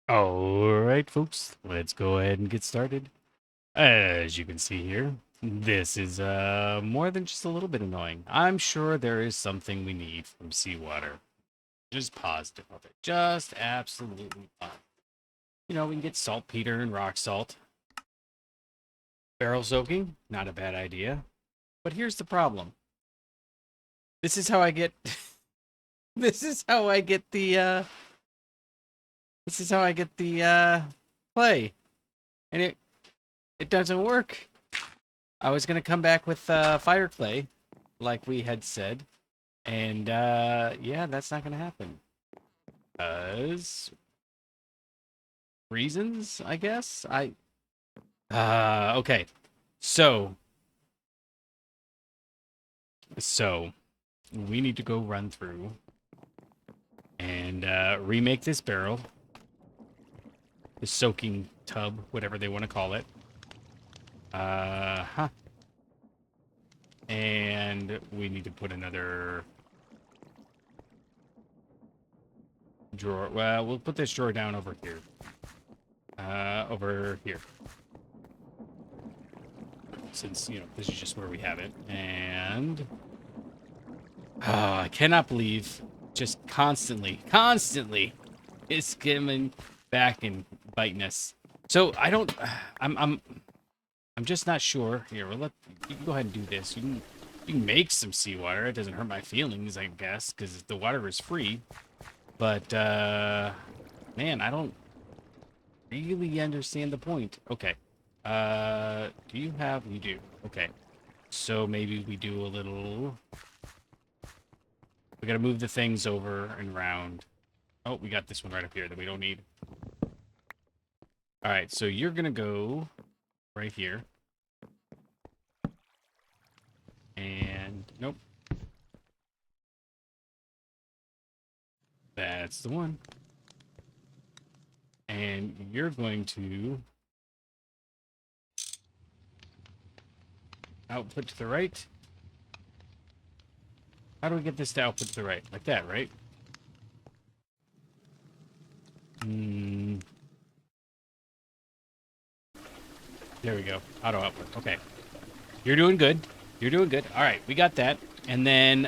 All right, folks, let's go ahead and get started. As you can see here, this is more than just a little bit annoying. I'm sure there is something we need from seawater. Just positive of it. Just absolutely positive. You know, we can get saltpeter and rock salt. Barrel soaking, not a bad idea. But here's the problem. This is how I get this is how I get the clay. And it doesn't work. I was gonna come back with fire clay, like we had said, and yeah, that's not gonna happen. Cause reasons, I guess. Okay. So so we need to go run through and remake this barrel, the soaking tub, whatever they want to call it. Huh. And we need to put another drawer. Well, we'll put this drawer down over here. Over here. Since, you know, this is just where we have it. And I cannot believe just constantly it's coming back and biting us. So I don't I'm just not sure. Here, you can go ahead and do this. You can make some seawater. It doesn't hurt my feelings, I guess, because the water is free. But man, I don't really understand the point. Okay. Do you have? You do. Okay. So maybe we do a little. We gotta move the things over and around. Oh, we got this one right up here that we don't need. All right, so you're gonna go right here. And nope. That's the one. And you're going to output to the right. How do we get this to output to the right? Like that, right? There we go. Auto output. Okay. You're doing good. You're doing good. All right, we got that. And then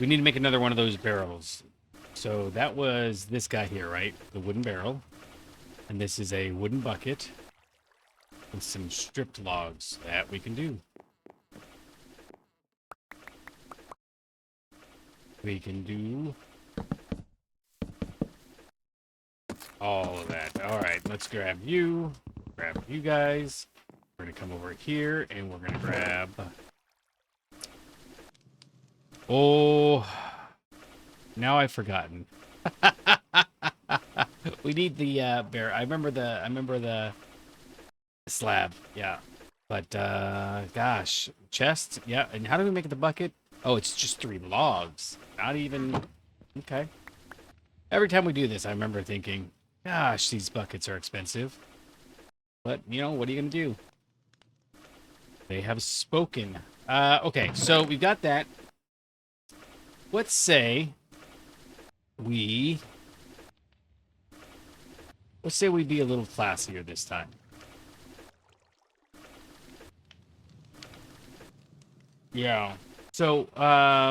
we need to make another one of those barrels. So that was this guy here, right? The wooden barrel. And this is a wooden bucket with some stripped logs that we can do. We can do all of that. All right, let's grab you guys. We're going to come over here and we're going to grab... Oh, now I've forgotten. We need the bear. I remember the slab. Yeah. But gosh, chest. Yeah. And how do we make the bucket? Oh, it's just 3 logs. Not even. Okay. Every time we do this, I remember thinking, gosh, these buckets are expensive. But you know, what are you gonna do? They have spoken. Okay, so we've got that. Let's say we be a little classier this time. Yeah. So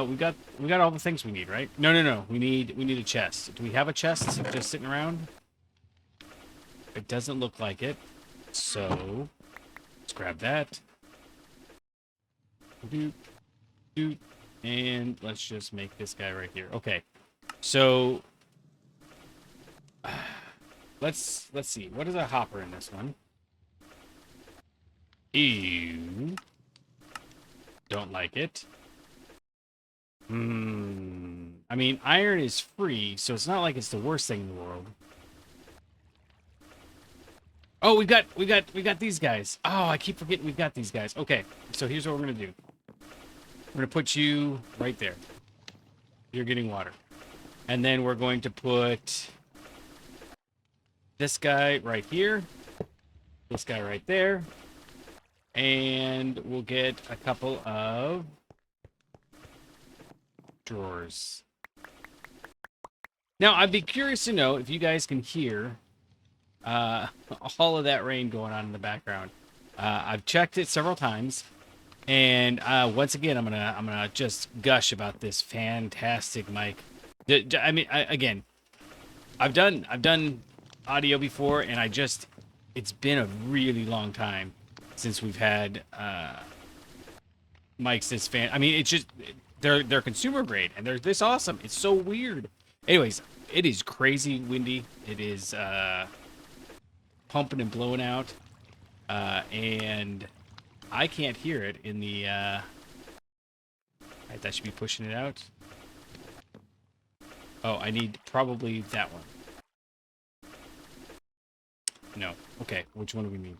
we got all the things we need, right? No. We need a chest. Do we have a chest just sitting around? It doesn't look like it. So let's grab that. Doot, doot, and let's just make this guy right here. Okay. So let's see. What is a hopper in this one? Ew. Don't like it. I mean, iron is free, so it's not like it's the worst thing in the world. Oh, we got these guys. Oh, I keep forgetting we've got these guys. Okay, so here's what we're gonna do. We're gonna put you right there. You're getting water. And then we're going to put this guy right here. This guy right there. And we'll get a couple of drawers. Now, I'd be curious to know if you guys can hear all of that rain going on in the background. I've checked it several times, and once again, I'm gonna just gush about this fantastic mic. I mean, again, I've done audio before, and it's been a really long time since we've had mics this I mean, it's just they're consumer grade, and they're this awesome. It's so weird. Anyways, it is crazy windy. It is pumping and blowing out, and I can't hear it in the. That should be pushing it out. Oh, I need probably that one. No. Okay, which one do we need?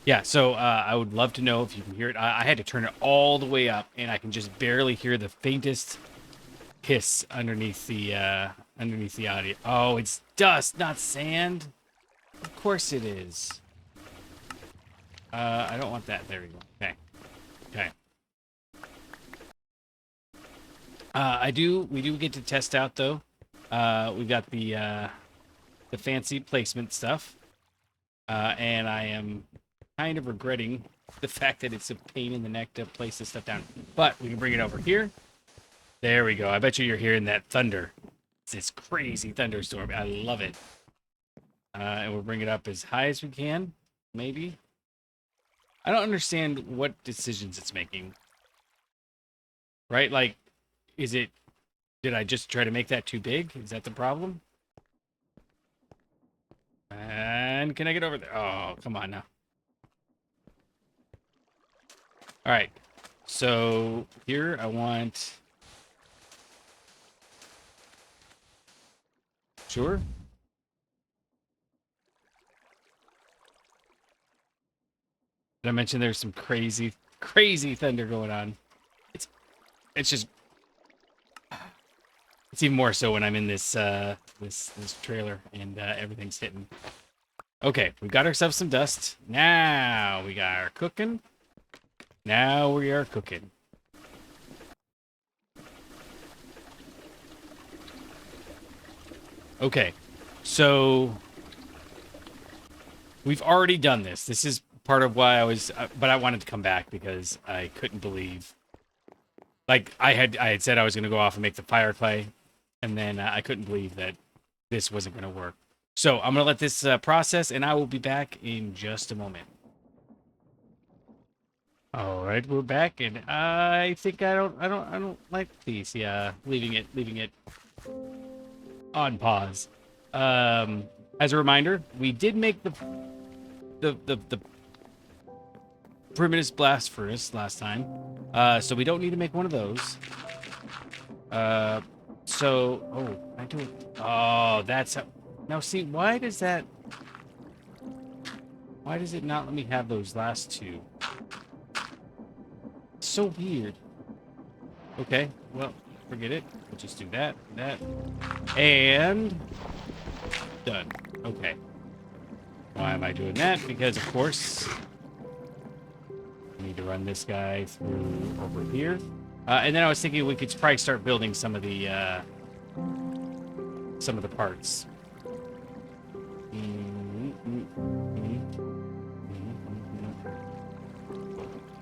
Yeah, so I would love to know if you can hear it. I had to turn it all the way up, and I can just barely hear the faintest hiss underneath the audio. Oh, it's dust, not sand. Of course it is. I don't want that. There we go. Okay. Okay. We do get to test out though. We've got the fancy placement stuff. And I am kind of regretting the fact that it's a pain in the neck to place this stuff down. But we can bring it over here. There we go. I bet you're hearing that thunder. It's this crazy thunderstorm. I love it. And we'll bring it up as high as we can, maybe. I don't understand what decisions it's making. Right? Like, did I just try to make that too big? Is that the problem? And can I get over there? Oh, come on now. All right. So here I want... Sure. Did I mention there's some crazy thunder going on? It's just... It's even more so when I'm in this this trailer and everything's hitting. Okay, we got ourselves some dust. Now we got our cooking. Now we are cooking. Okay, so we've already done this. This is part of why I was, but I wanted to come back because I couldn't believe. Like I had said I was going to go off and make the fire clay, and then I couldn't believe that this wasn't going to work. So I'm going to let this process, and I will be back in just a moment. All right, we're back, and I think I don't like these. Yeah, leaving it on pause. As a reminder, we did make the primitive blast furnace last time, so we don't need to make one of those. So I do it. Oh, that's how. Now see, why does it not let me have those last two? It's so weird. Okay, well, forget it. We'll just do that, and done. Okay. Why am I doing that? Because, of course, I need to run this guy through over here. And then I was thinking we could probably start building some of the parts.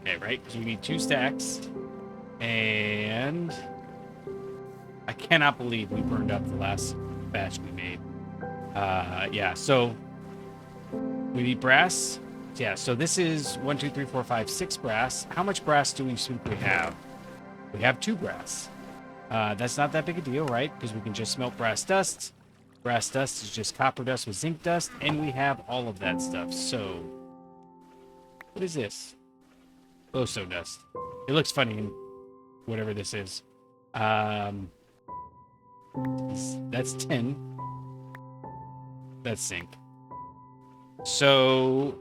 Okay, right? Because we need 2 stacks. And I cannot believe we burned up the last batch we made. Yeah, so we need brass. Yeah, so this is 1, 2, 3, 4, 5, 6 brass. How much brass do we simply have? We have 2 brass. That's not that big a deal, right? Because we can just smelt brass dust. Brass dust is just copper dust with zinc dust, and we have all of that stuff. So, what is this? Oso dust. It looks funny in whatever this is. That's 10. That's zinc. So,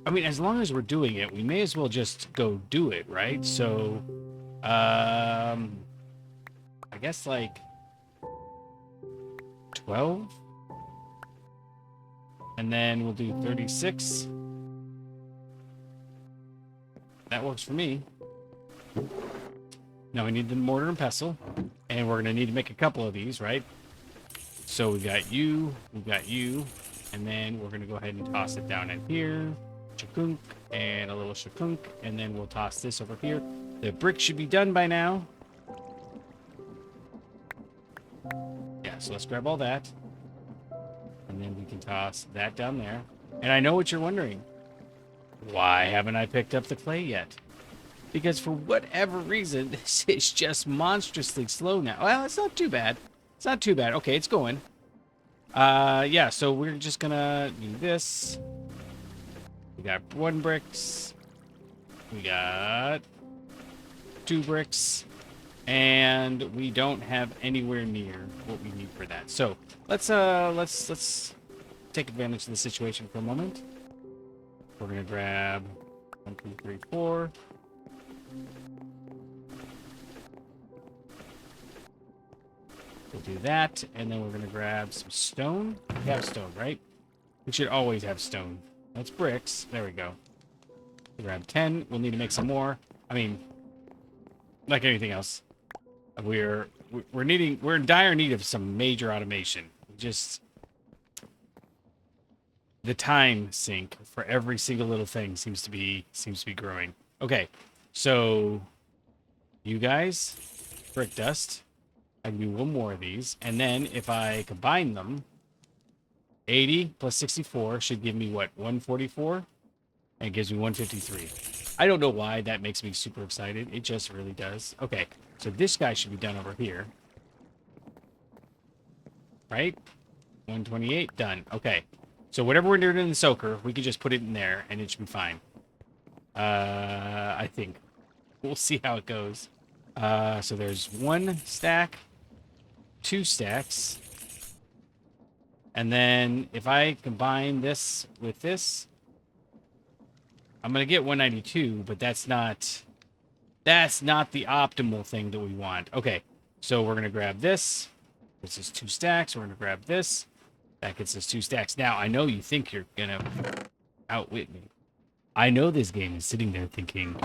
I mean, as long as we're doing it, we may as well just go do it, right? So, I guess like 12. And then we'll do 36. That works for me. Now we need the mortar and pestle. And we're going to need to make a couple of these, right? So we got you, and then we're gonna go ahead and toss it down in here. Shakunk, and a little shakunk, and then we'll toss this over here. The brick should be done by now. Yeah, so let's grab all that. And then we can toss that down there. And I know what you're wondering. Why haven't I picked up the clay yet? Because for whatever reason, this is just monstrously slow now. Well, it's not too bad. It's not too bad. Okay, it's going. Yeah, so we're just gonna do this. We got 1 bricks. We got 2 bricks. And we don't have anywhere near what we need for that. So let's take advantage of the situation for a moment. We're gonna grab 1, 2, 3, 4. We'll do that, and then we're gonna grab some stone. We have stone, right? We should always have stone. That's bricks. There we go. We'll grab 10. We'll need to make some more. I mean, like anything else, we're in dire need of some major automation. Just the time sink for every single little thing seems to be growing. Okay, so you guys, brick dust. I can do 1 more of these, and then if I combine them, 80 plus 64 should give me what, 144, and it gives me 153. I don't know why that makes me super excited. It just really does. Okay, so this guy should be done over here, right? 128 done. Okay, so whatever we're doing in the soaker, we can just put it in there, and it should be fine. I think we'll see how it goes. So there's 1 stack. 2 stacks. And then if I combine this with this, I'm going to get 192, but that's not the optimal thing that we want. Okay, so we're going to grab this. This is 2 stacks. We're going to grab this. That gets us 2 stacks. Now, I know you think you're going to outwit me. I know this game is sitting there thinking,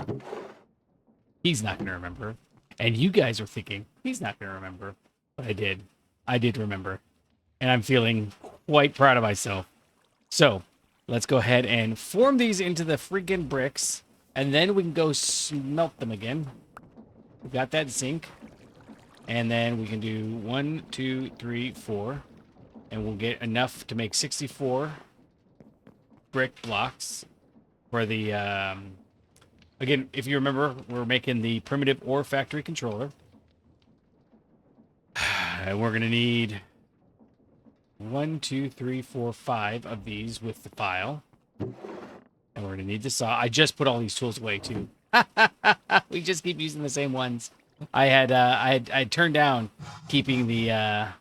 he's not going to remember. And you guys are thinking, he's not going to remember. But I did. I did remember. And I'm feeling quite proud of myself. So, let's go ahead and form these into the freaking bricks. And then we can go smelt them again. We've got that zinc. And then we can do 1, 2, 3, 4. And we'll get enough to make 64 brick blocks for the... Again, if you remember, we're making the primitive ore factory controller. And we're going to need 1, 2, 3, 4, 5 of these with the file. And we're going to need the saw. I just put all these tools away, too. We just keep using the same ones. I had turned down keeping the... I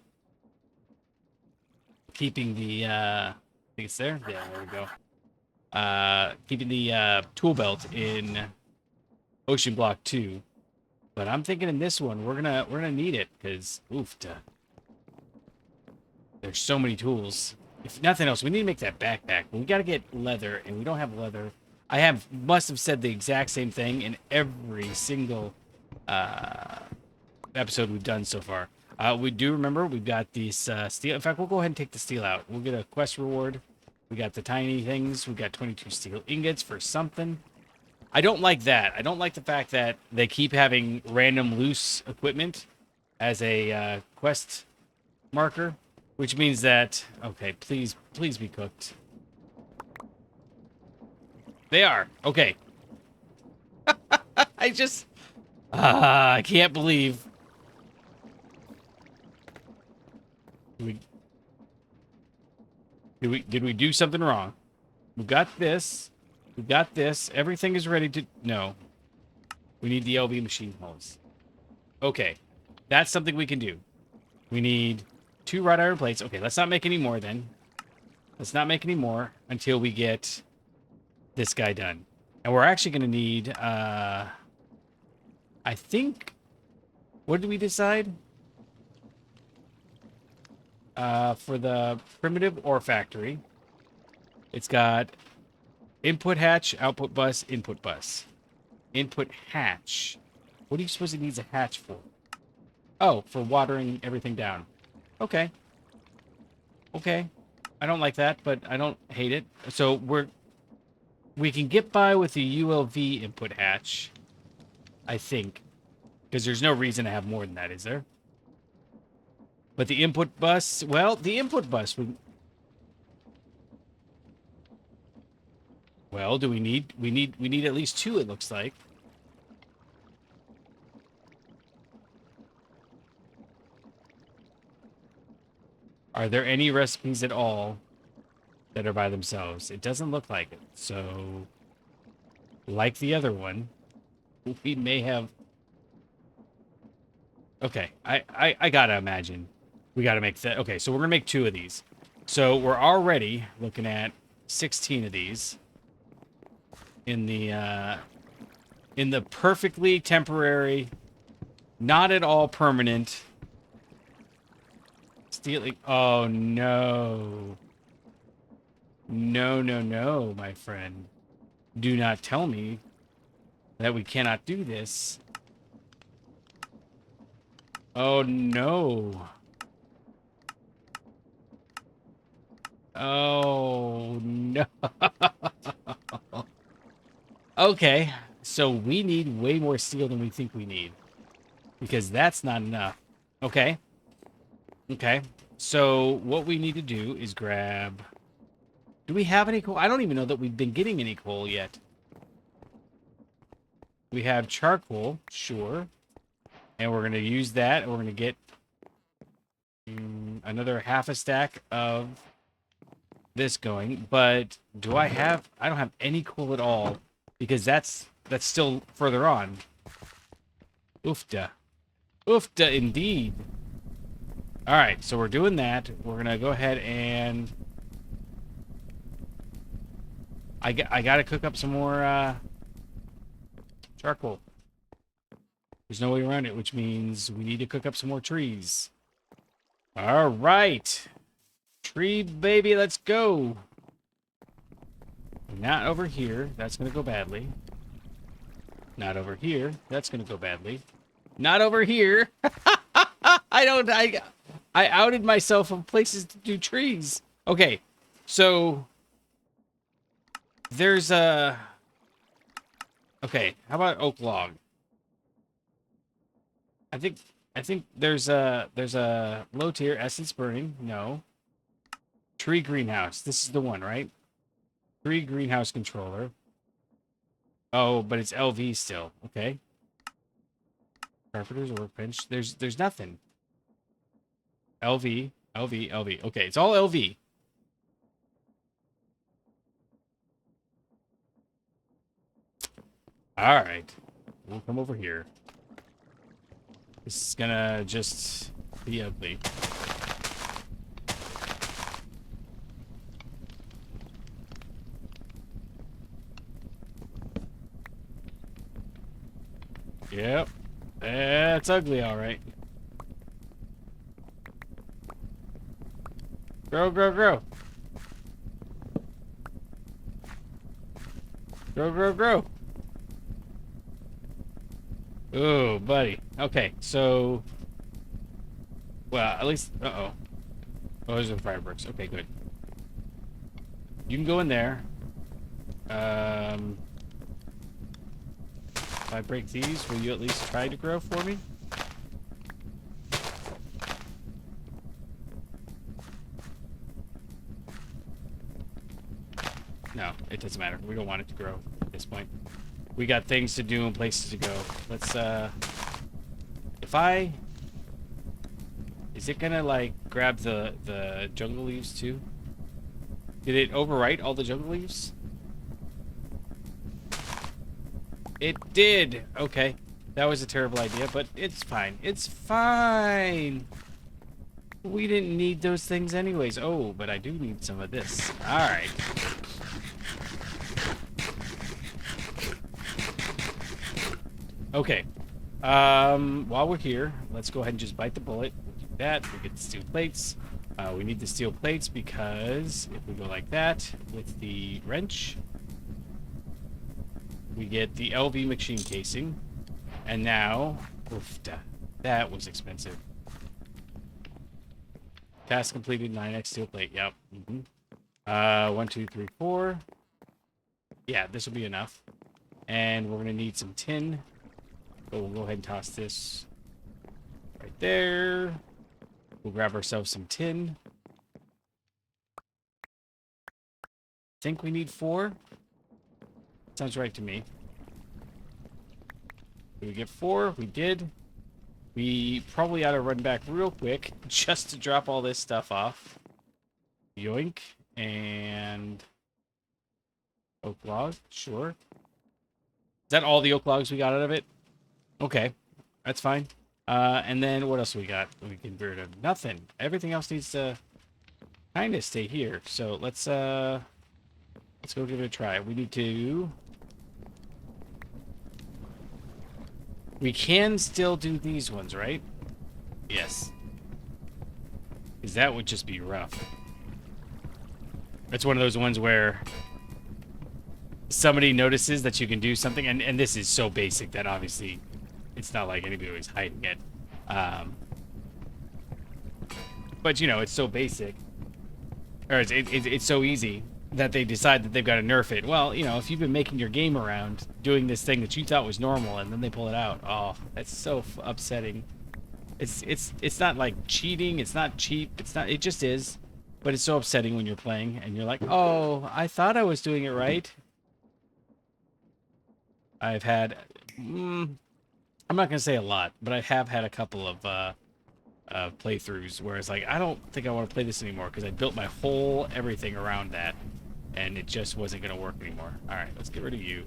think it's there? Yeah, there we go. Keeping the tool belt in OceanBlock 2. But I'm thinking in this one we're gonna need it because there's so many tools. If nothing else, we need to make that backpack. We gotta get leather, and we don't have leather. I must have said the exact same thing in every single episode we've done so far. We do remember we've got these steel. In fact, we'll go ahead and take the steel out. We'll get a quest reward. We got the tiny things. We got 22 steel ingots for something. I don't like that. I don't like the fact that they keep having random loose equipment as a quest marker, which means that, okay, please be cooked. They are. Okay. I can't believe. Did we do something wrong? We got this. We got this. Everything is ready to... No. We need the LV machine holes. Okay. That's something we can do. We need 2 wrought iron plates. Okay, let's not make any more then. Let's not make any more until we get this guy done. And we're actually going to need... I think... What did we decide? For the primitive ore factory, it's got... Input hatch, output bus, input bus. Input hatch. What do you suppose it needs a hatch for? Oh, for watering everything down. Okay. Okay. I don't like that, but I don't hate it. So we can get by with the ULV input hatch, I think. Because there's no reason to have more than that, is there? But the input bus, well, the input bus would... Well, do we need at least 2, it looks like. Are there any recipes at all that are by themselves? It doesn't look like it. So, like the other one, we may have... Okay, I gotta imagine we gotta make that. Okay, so we're gonna make 2 of these. So we're already looking at 16 of these in the perfectly temporary, not at all permanent stealing. Oh no. No, no, no, my friend. Do not tell me that we cannot do this. Oh no. Oh no. Okay, so we need way more steel than we think we need. Because that's not enough. Okay. Okay. So what we need to do is grab... Do we have any coal? I don't even know that we've been getting any coal yet. We have charcoal, sure. And we're going to use that. And we're going to get another half a stack of this going. But do I have... I don't have any coal at all. Because that's still further on. Oofda. Oofda indeed. Alright, so we're doing that. We're going to go ahead and... I got to cook up some more charcoal. There's no way around it, which means we need to cook up some more trees. Alright. Tree baby, let's go. Not over here. That's going to go badly. Not over here. That's going to go badly. Not over here. I outed myself of places to do trees. Okay. So there's a... Okay, how about oak log? I think there's a low tier essence burning. No. Tree greenhouse. This is the one, right? Tree greenhouse controller. Oh, but it's LV still. Okay. Carpenter's workbench. There's nothing. LV, LV, LV. Okay, it's all LV. All right. We'll come over here. This is gonna just be ugly. Yep. That's ugly, all right. Grow, grow, grow. Grow, grow, grow. Oh, buddy. Okay, so... Well, at least... Uh-oh. Oh, there's some fireworks. Okay, good. You can go in there. If I break these, will you at least try to grow for me? No, it doesn't matter. We don't want it to grow at this point. We got things to do and places to go. Let's, if I... Is it gonna, like, grab the jungle leaves, too? Did it overwrite all the jungle leaves? It did! Okay. That was a terrible idea, but it's fine. It's fine! We didn't need those things anyways. Oh, but I do need some of this. Alright. Okay. While we're here, let's go ahead and just bite the bullet. We'll do that. We'll get the steel plates. We need the steel plates because if we go like that with the wrench, we get the LV machine casing. And now, oof, that was expensive. Task completed. 9x steel plate. Yep. 1, 2, 3, 4. Yeah, this will be enough. And we're gonna need some tin. So we'll go ahead and toss this right there. We'll grab ourselves some tin. Think we need 4. Sounds right to me. Did we get 4? We did. We probably ought to run back real quick just to drop all this stuff off. Yoink. And oak log, sure. Is that all the oak logs we got out of it? Okay, that's fine. And then what else we got? We can get rid of nothing. Everything else needs to kind of stay here. So let's go give it a try. We need to. We can still do these ones, right? Yes. Because that would just be rough. It's one of those ones where somebody notices that you can do something, and this is so basic that obviously it's not like anybody was hiding it. But, you know, it's so basic. Or it's so easy that they decide that they've got to nerf it. Well, you know, if you've been making your game around doing this thing that you thought was normal and then they pull it out, oh, that's so upsetting. It's not like cheating. It's not cheap. It's not. It just is. But it's so upsetting when you're playing and you're like, oh, I thought I was doing it right. I've had, I'm not gonna say a lot, but I have had a couple of playthroughs where it's like, I don't think I want to play this anymore because I built my whole everything around that, and it just wasn't gonna work anymore. All right, let's get rid of you.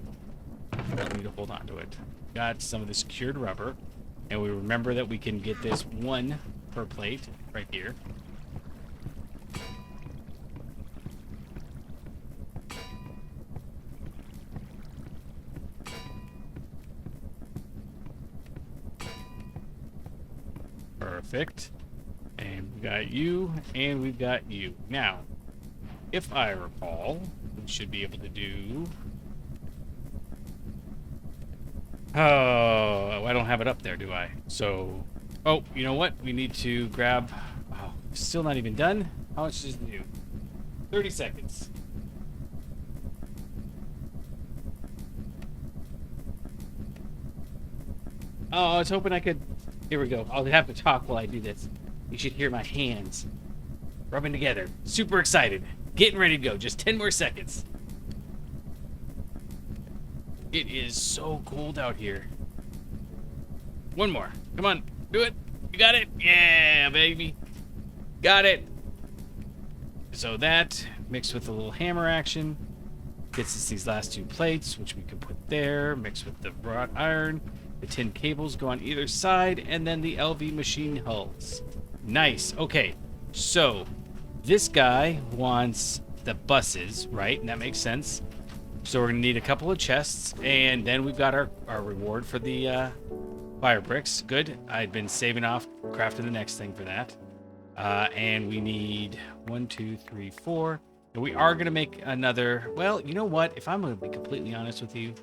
We don't need to hold on to it. Got some of the secured rubber, and we remember that we can get this 1 per plate right here. Perfect. And we got you, and we've got you. Now, if I recall, we should be able to do... Oh, I don't have it up there, do I? So, oh, you know what? We need to grab... Oh, still not even done? How much does it do? 30 seconds. Oh, I was hoping I could... Here we go. I'll have to talk while I do this. You should hear my hands rubbing together. Super excited. Getting ready to go. Just 10 more seconds. It is so cold out here. 1 more. Come on. Do it. You got it? Yeah, baby. Got it. So that, mixed with a little hammer action, gets us these last 2 plates, which we can put there, mixed with the wrought iron. The tin cables go on either side, and then the LV machine hulls. Nice. Okay, so this guy wants the buses, right? And that makes sense. So we're going to need a couple of chests, and then we've got our reward for the fire bricks. Good. I'd been saving off, crafting the next thing for that. And we need 1, 2, 3, 4. And we are going to make another... Well, you know what? If I'm going to be completely honest with you,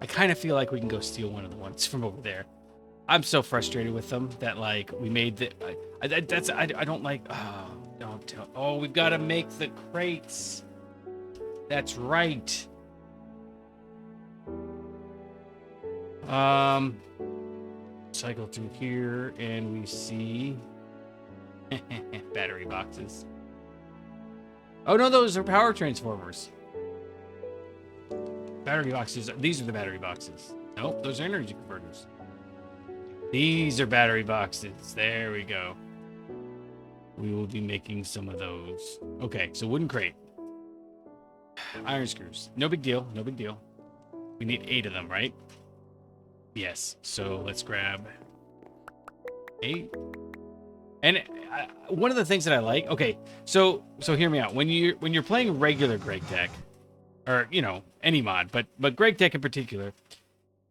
I kind of feel like we can go steal one of the ones from over there. I'm so frustrated with them that, like, we made the... I don't like... Oh, don't tell... Oh, we've got to make the crates. That's right. Cycle through here, and we see... battery boxes. Oh, no, those are power transformers. Battery boxes. These are the battery boxes. Nope, those are energy converters. These are battery boxes. There we go. We will be making some of those. Okay, so wooden crate. Iron screws. No big deal. No big deal. We need 8 of them, right? Yes. So let's grab 8. And one of the things that I like. Okay, so hear me out. When you're playing regular Gregtech, or, you know, any mod, but Gregtech in particular,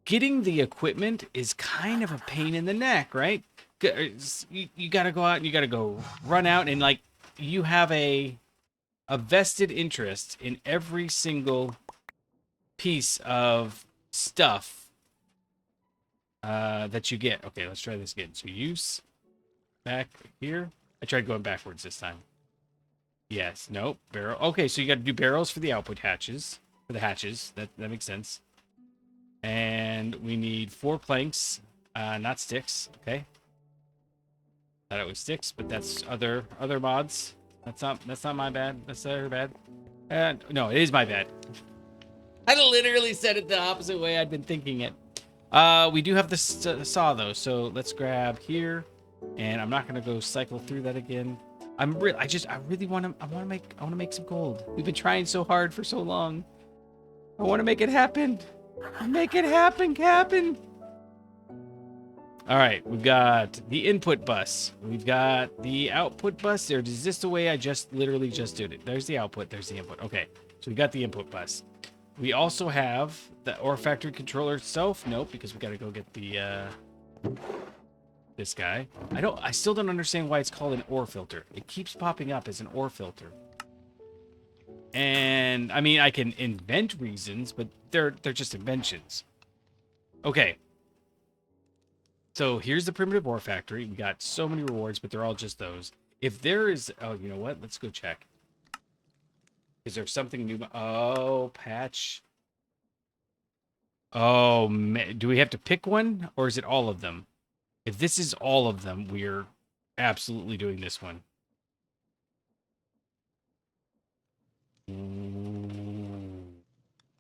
getting the equipment is kind of a pain in the neck, right? You got to go out and you got to go run out, and, like, you have a vested interest in every single piece of stuff that you get. Okay, let's try this again. So use back here. I tried going backwards this time. Yes. Nope. Barrel. Okay, so you got to do barrels for the output hatches. For the hatches. That makes sense. And we need 4 planks, not sticks. Okay. Thought it was sticks, but that's other mods. That's not my bad. That's their bad. No, it is my bad. I literally said it the opposite way I'd been thinking it. We do have the saw though, so let's grab here, and I'm not gonna go cycle through that again. I really want to make some gold. We've been trying so hard for so long. I want to make it happen. Make it happen. All right, we've got the input bus. We've got the output bus. Or is this the way I literally just did it? There's the output. There's the input. Okay, so we got the input bus. We also have the ore factory controller itself. Nope, because we got to go get the this guy. I still don't understand why it's called an ore filter. It keeps popping up as an ore filter. And I mean, I can invent reasons, but they're just inventions. Okay. So here's the primitive ore factory. We got so many rewards, but they're all just those. If there is, oh, you know what? Let's go check. Is there something new? Oh, patch. Oh, man. Do we have to pick one, or is it all of them? If this is all of them, we're absolutely doing this one. Ooh,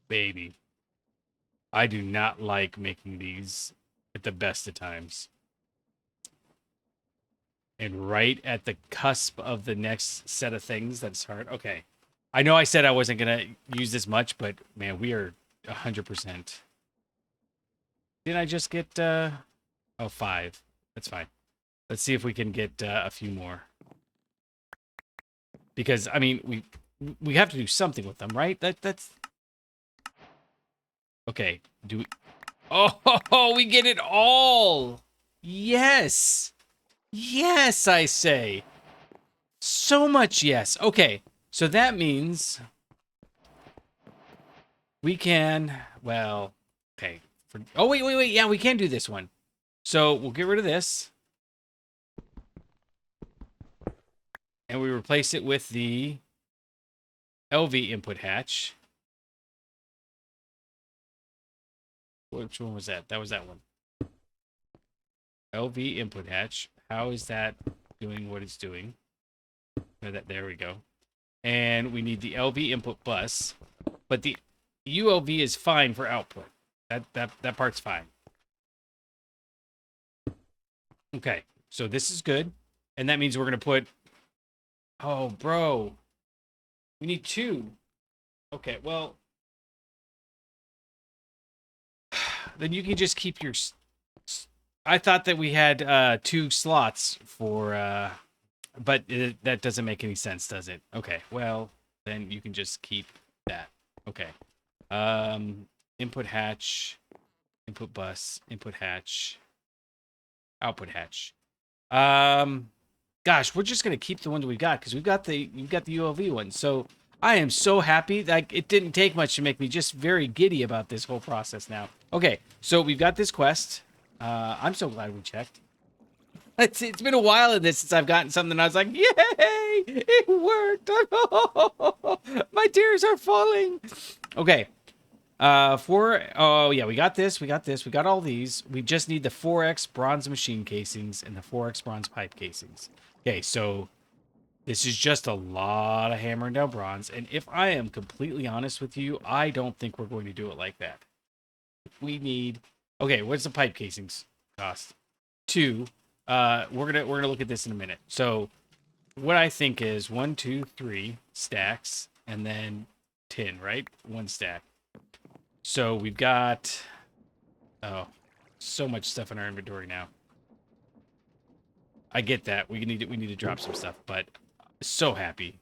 baby. I do not like making these at the best of times. And right at the cusp of the next set of things, that's hard. Okay. I know I said I wasn't going to use this much, but man, we are 100%. Didn't I just get, oh, 5. That's fine. Let's see if we can get a few more. Because, I mean, we have to do something with them, right? That's... Okay. Do we... Oh, we get it all! Yes! Yes, I say! So much yes. Okay. So that means we can, well, okay. Oh, wait. Yeah, we can do this one. So we'll get rid of this. And we replace it with the LV input hatch. Which one was that? That was that one. LV input hatch. How is that doing what it's doing? There we go. And we need the LV input bus, but the ULV is fine for output. That part's fine. Okay, so this is good, and that means we're gonna put. Oh, bro, we need 2. Okay, well, then you can just keep your. I thought that we had 2 slots for. But that doesn't make any sense, does it? Okay, well, then you can just keep that. Okay. Input hatch, input bus, input hatch, output hatch. Gosh, we're just gonna keep the ones we've got because we've got the ULV one. So I am so happy. Like, it didn't take much to make me just very giddy about this whole process now. Okay, so we've got this quest. I'm so glad we checked. It's been a while in this since I've gotten something and I was like, yay, it worked. My tears are falling. Okay. Oh yeah, we got this. We got all these. We just need the 4X bronze machine casings and the 4X bronze pipe casings. Okay, so this is just a lot of hammering down bronze. And if I am completely honest with you, I don't think we're going to do it like that. We need, okay, what's the pipe casings cost? 2. We're gonna look at this in a minute. So what I think is 1, 2, 3 stacks and then 10, right? 1 stack. So we've got so much stuff in our inventory now. I get that. We need to drop some stuff, but so happy.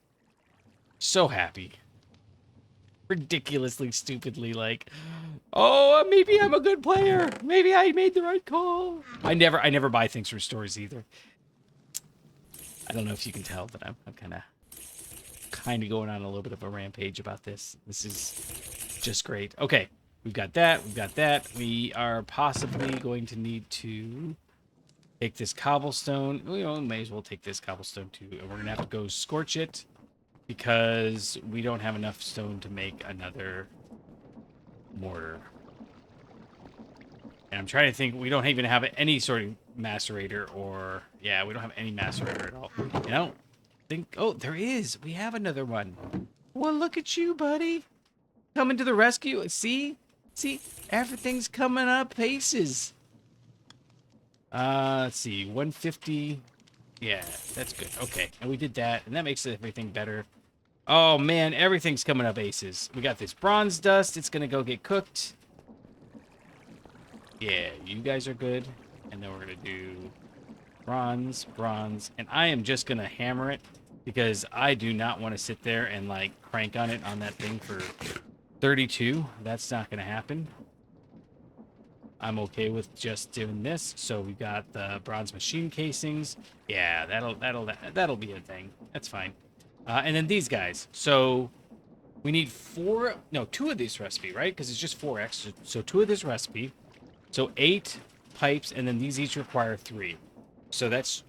So happy. Ridiculously stupidly like, oh, maybe I'm a good player. Maybe I made the right call. I never buy things from stores either. I don't know if you can tell, but I'm kind of going on a little bit of a rampage about this. This is just great. Okay, we've got that. We are possibly going to need to Take this cobblestone. We may as well take this cobblestone too. And we're going to have to go scorch it because we don't have enough stone to make another mortar. And I'm trying to think. We don't even have any sort of macerator or... Yeah, we don't have any macerator at all. And I don't think... Oh, there is. We have another one. Well, look at you, buddy. Coming to the rescue. See? See? Everything's coming up paces. Let's see. 150. Yeah, that's good. Okay. And we did that. And that makes everything better. Oh, man. Everything's coming up aces. We got this bronze dust. It's going to go get cooked. Yeah, you guys are good. And then we're going to do bronze, bronze. And I am just going to hammer it because I do not want to sit there and, like, crank on it on that thing for 32. That's not going to happen. I'm okay with just doing this. So we got the bronze machine casings. Yeah, that'll be a thing. That's fine. And then these guys. So we need 2 of this recipe, right? Because it's just 4x. So 2 of this recipe. So 8 pipes, and then these each require 3. So that's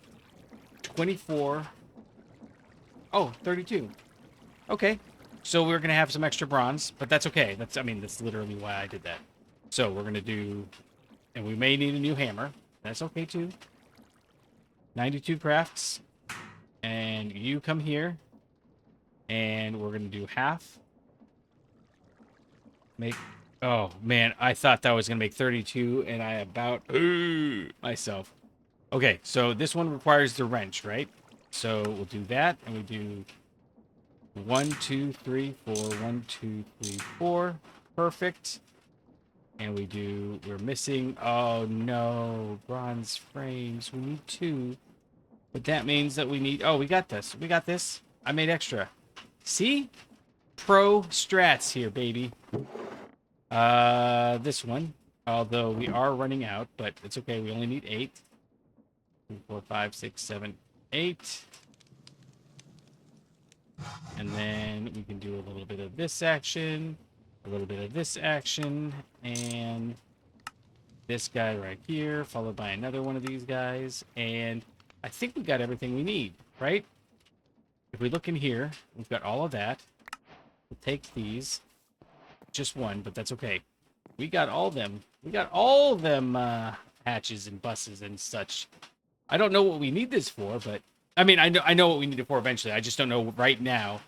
24. Oh, 32. Okay. So we're gonna have some extra bronze, but that's okay. That's literally why I did that. So we're gonna do, and we may need a new hammer. That's okay too. 92 crafts, and you come here, and we're gonna do half. Make. Oh man, I thought that was gonna make 32, and I about myself. Okay, so this one requires the wrench, right? So we'll do that, and we do 1, 2, 3, 4. 1, 2, 3, 4. Perfect. And we're missing, oh no, bronze frames. We need 2. But that means that we need, oh, we got this. We got this. I made extra. See? Pro strats here, baby. This one. Although we are running out, but it's okay. We only need 8. 2, 4, 5, 6, 7, 8. And then we can do a little bit of this action, a little bit of this action, and this guy right here, followed by another one of these guys. And I think we got everything we need, right? If we look in here, we've got all of that. We'll take these. Just one, but that's okay. We got all them. We got all them hatches and buses and such. I don't know what we need this for, but I mean, I know what we need it for eventually. I just don't know right now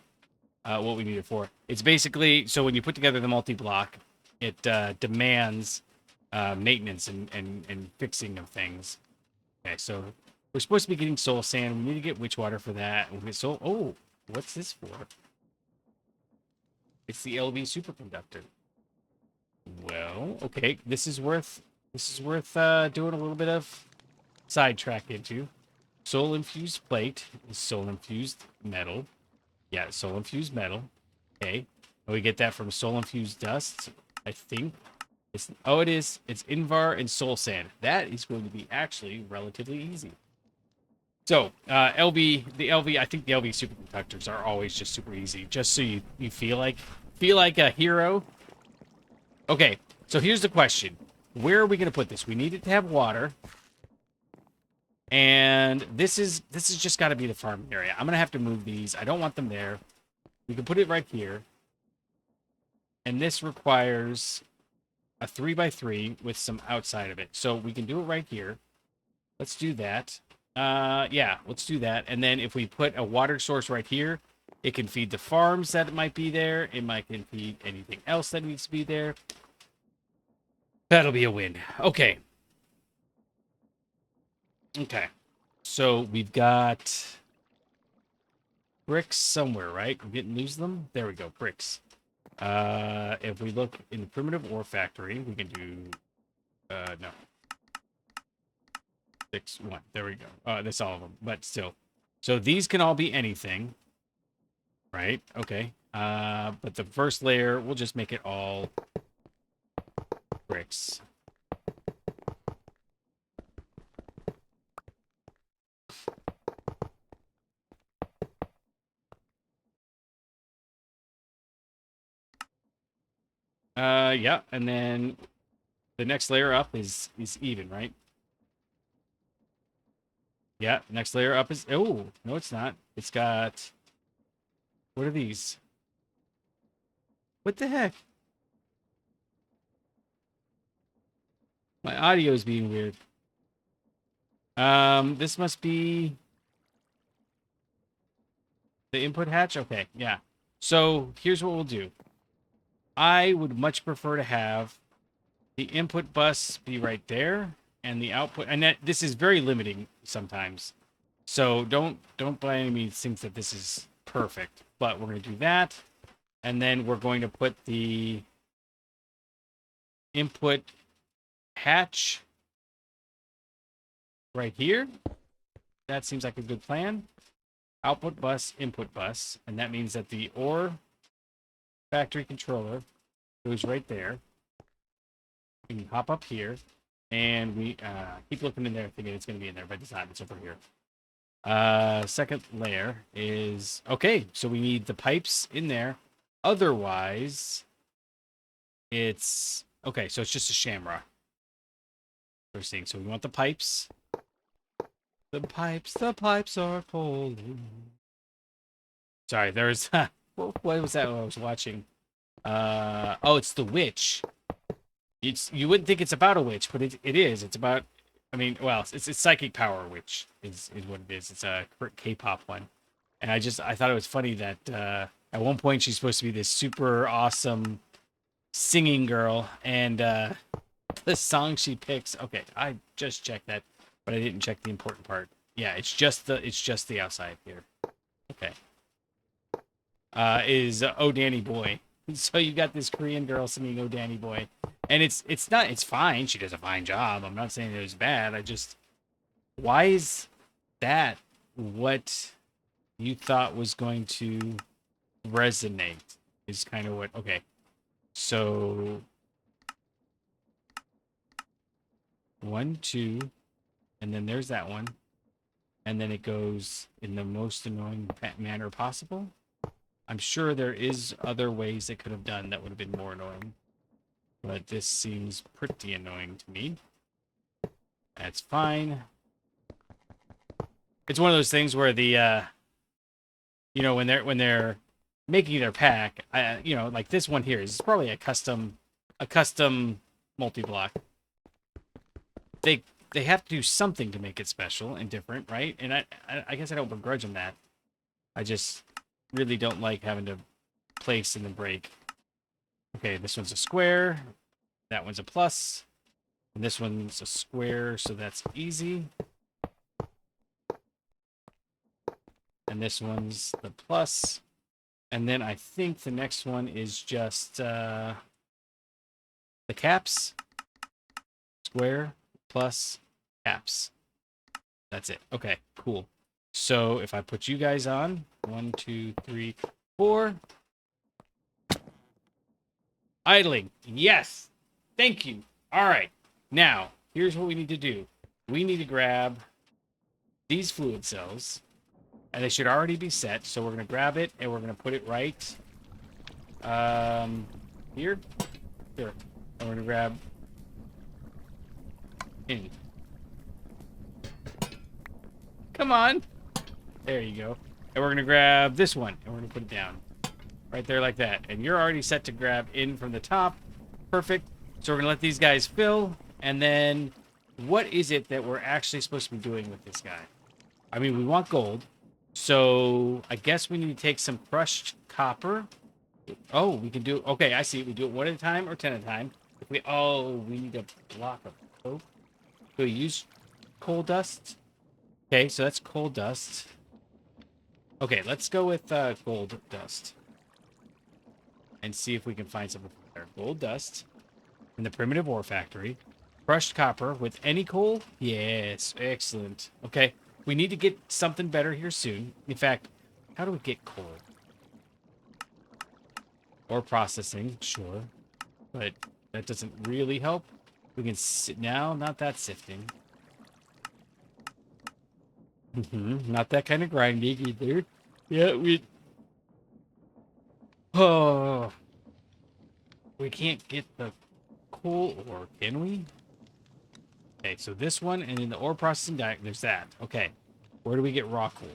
what we need it for. It's basically, so when you put together the multi-block, it demands maintenance and fixing of things. Okay, so we're supposed to be getting soul sand. We need to get witch water for that. We get soul. Oh, what's this for? It's the LV superconductor. Well, okay, this is worth doing a little bit of sidetrack into. Soul infused plate is soul infused metal. Yeah, soul infused metal. Okay. And we get that from soul infused dust. I think it's it is. It's Invar and soul sand. That is going to be actually relatively easy. So, the LV, I think the LV superconductors are always just super easy. Just so you feel like a hero. Okay, so here's the question. Where are we going to put this? We need it to have water. And this is just got to be the farm area. I'm going to have to move these. I don't want them there. We can put it right here. And this requires a 3x3 with some outside of it. So we can do it right here. Let's do that. Yeah, let's do that. And then if we put a water source right here, it can feed the farms that might be there. It might can feed anything else that needs to be there. That'll be a win. Okay. Okay. So we've got bricks somewhere, right? We didn't lose them. There we go, bricks. If we look in the primitive ore factory, we can do no. 6, 1. There we go. That's all of them, but still. So these can all be anything. Right? Okay. But the first layer, we'll just make it all bricks. Yeah, and then the next layer up is even, right? Yeah, next layer up is... Oh, no, it's not. It's got... What are these? What the heck? My audio is being weird. This must be the input hatch? Okay, yeah. So, here's what we'll do. I would much prefer to have the input bus be right there, and the output... And this is very limiting sometimes. So, don't by any means think that this is perfect. But we're going to do that. And then we're going to put the input hatch right here. That seems like a good plan. Output bus, input bus. And that means that the OR factory controller goes right there. We can hop up here. And we keep looking in there thinking it's going to be in there, but it's not. It's over here. Second layer is... Okay, so we need the pipes in there. Otherwise, it's... Okay, so it's just a shamrock. First thing, so we want the pipes. The pipes are calling. Sorry, there's... what was that I was watching? Oh, it's the witch. You wouldn't think it's about a witch, but it is. It's about... I mean, well, it's Psychic Power Witch is what it is. It's a K-pop one. And I thought it was funny that at one point she's supposed to be this super awesome singing girl, and the song she picks... Okay, I just checked that, but I didn't check the important part. Yeah, it's just the outside here. Okay. Is Oh Danny Boy. So you got this Korean girl singing Oh Danny Boy. And it's fine. She does a fine job. I'm not saying it was bad. Why is that what you thought was going to resonate? Is kind of what... Okay. So 1, 2, and then there's that one. And then it goes in the most annoying manner possible. I'm sure there is other ways it could have done that would have been more annoying. But this seems pretty annoying to me. That's fine. It's one of those things where the, when they're making their pack, like this one here is probably a custom multi-block. They have to do something to make it special and different, right? And I guess I don't begrudge them that. I just really don't like having to place and then break. Okay, this one's a square. That one's a plus. And this one's a square, so that's easy. And this one's the plus. And then I think the next one is just the caps. Square, plus, caps. That's it. Okay, cool. So if I put you guys on, 1, 2, 3, 4. Idling. Yes. Thank you. All right. Now, here's what we need to do. We need to grab these fluid cells, and they should already be set. So we're going to grab it, and we're going to put it right here. Here. And we're going to grab in. Come on. There you go. And we're going to grab this one, and we're going to put it down. Right there like that. And you're already set to grab in from the top. Perfect. So we're going to let these guys fill. And then what is it that we're actually supposed to be doing with this guy? I mean, we want gold. So I guess we need to take some crushed copper. Oh, we can do... Okay, I see. We do it 1 at a time or 10 at a time. If we need a block of coke. So we use coal dust. Okay, so that's coal dust. Okay, let's go with gold dust. And see if we can find something there. Gold dust in the primitive ore factory. Crushed copper with any coal? Yes, excellent. Okay, we need to get something better here soon. In fact, how do we get coal? Or processing, sure. But that doesn't really help. We can sit now, not that sifting. Not that kind of grinding either. Yeah, Oh, we can't get the coal ore, can we? Okay, so this one, and in the ore processing diet, there's that. Okay, Where do we get raw coal?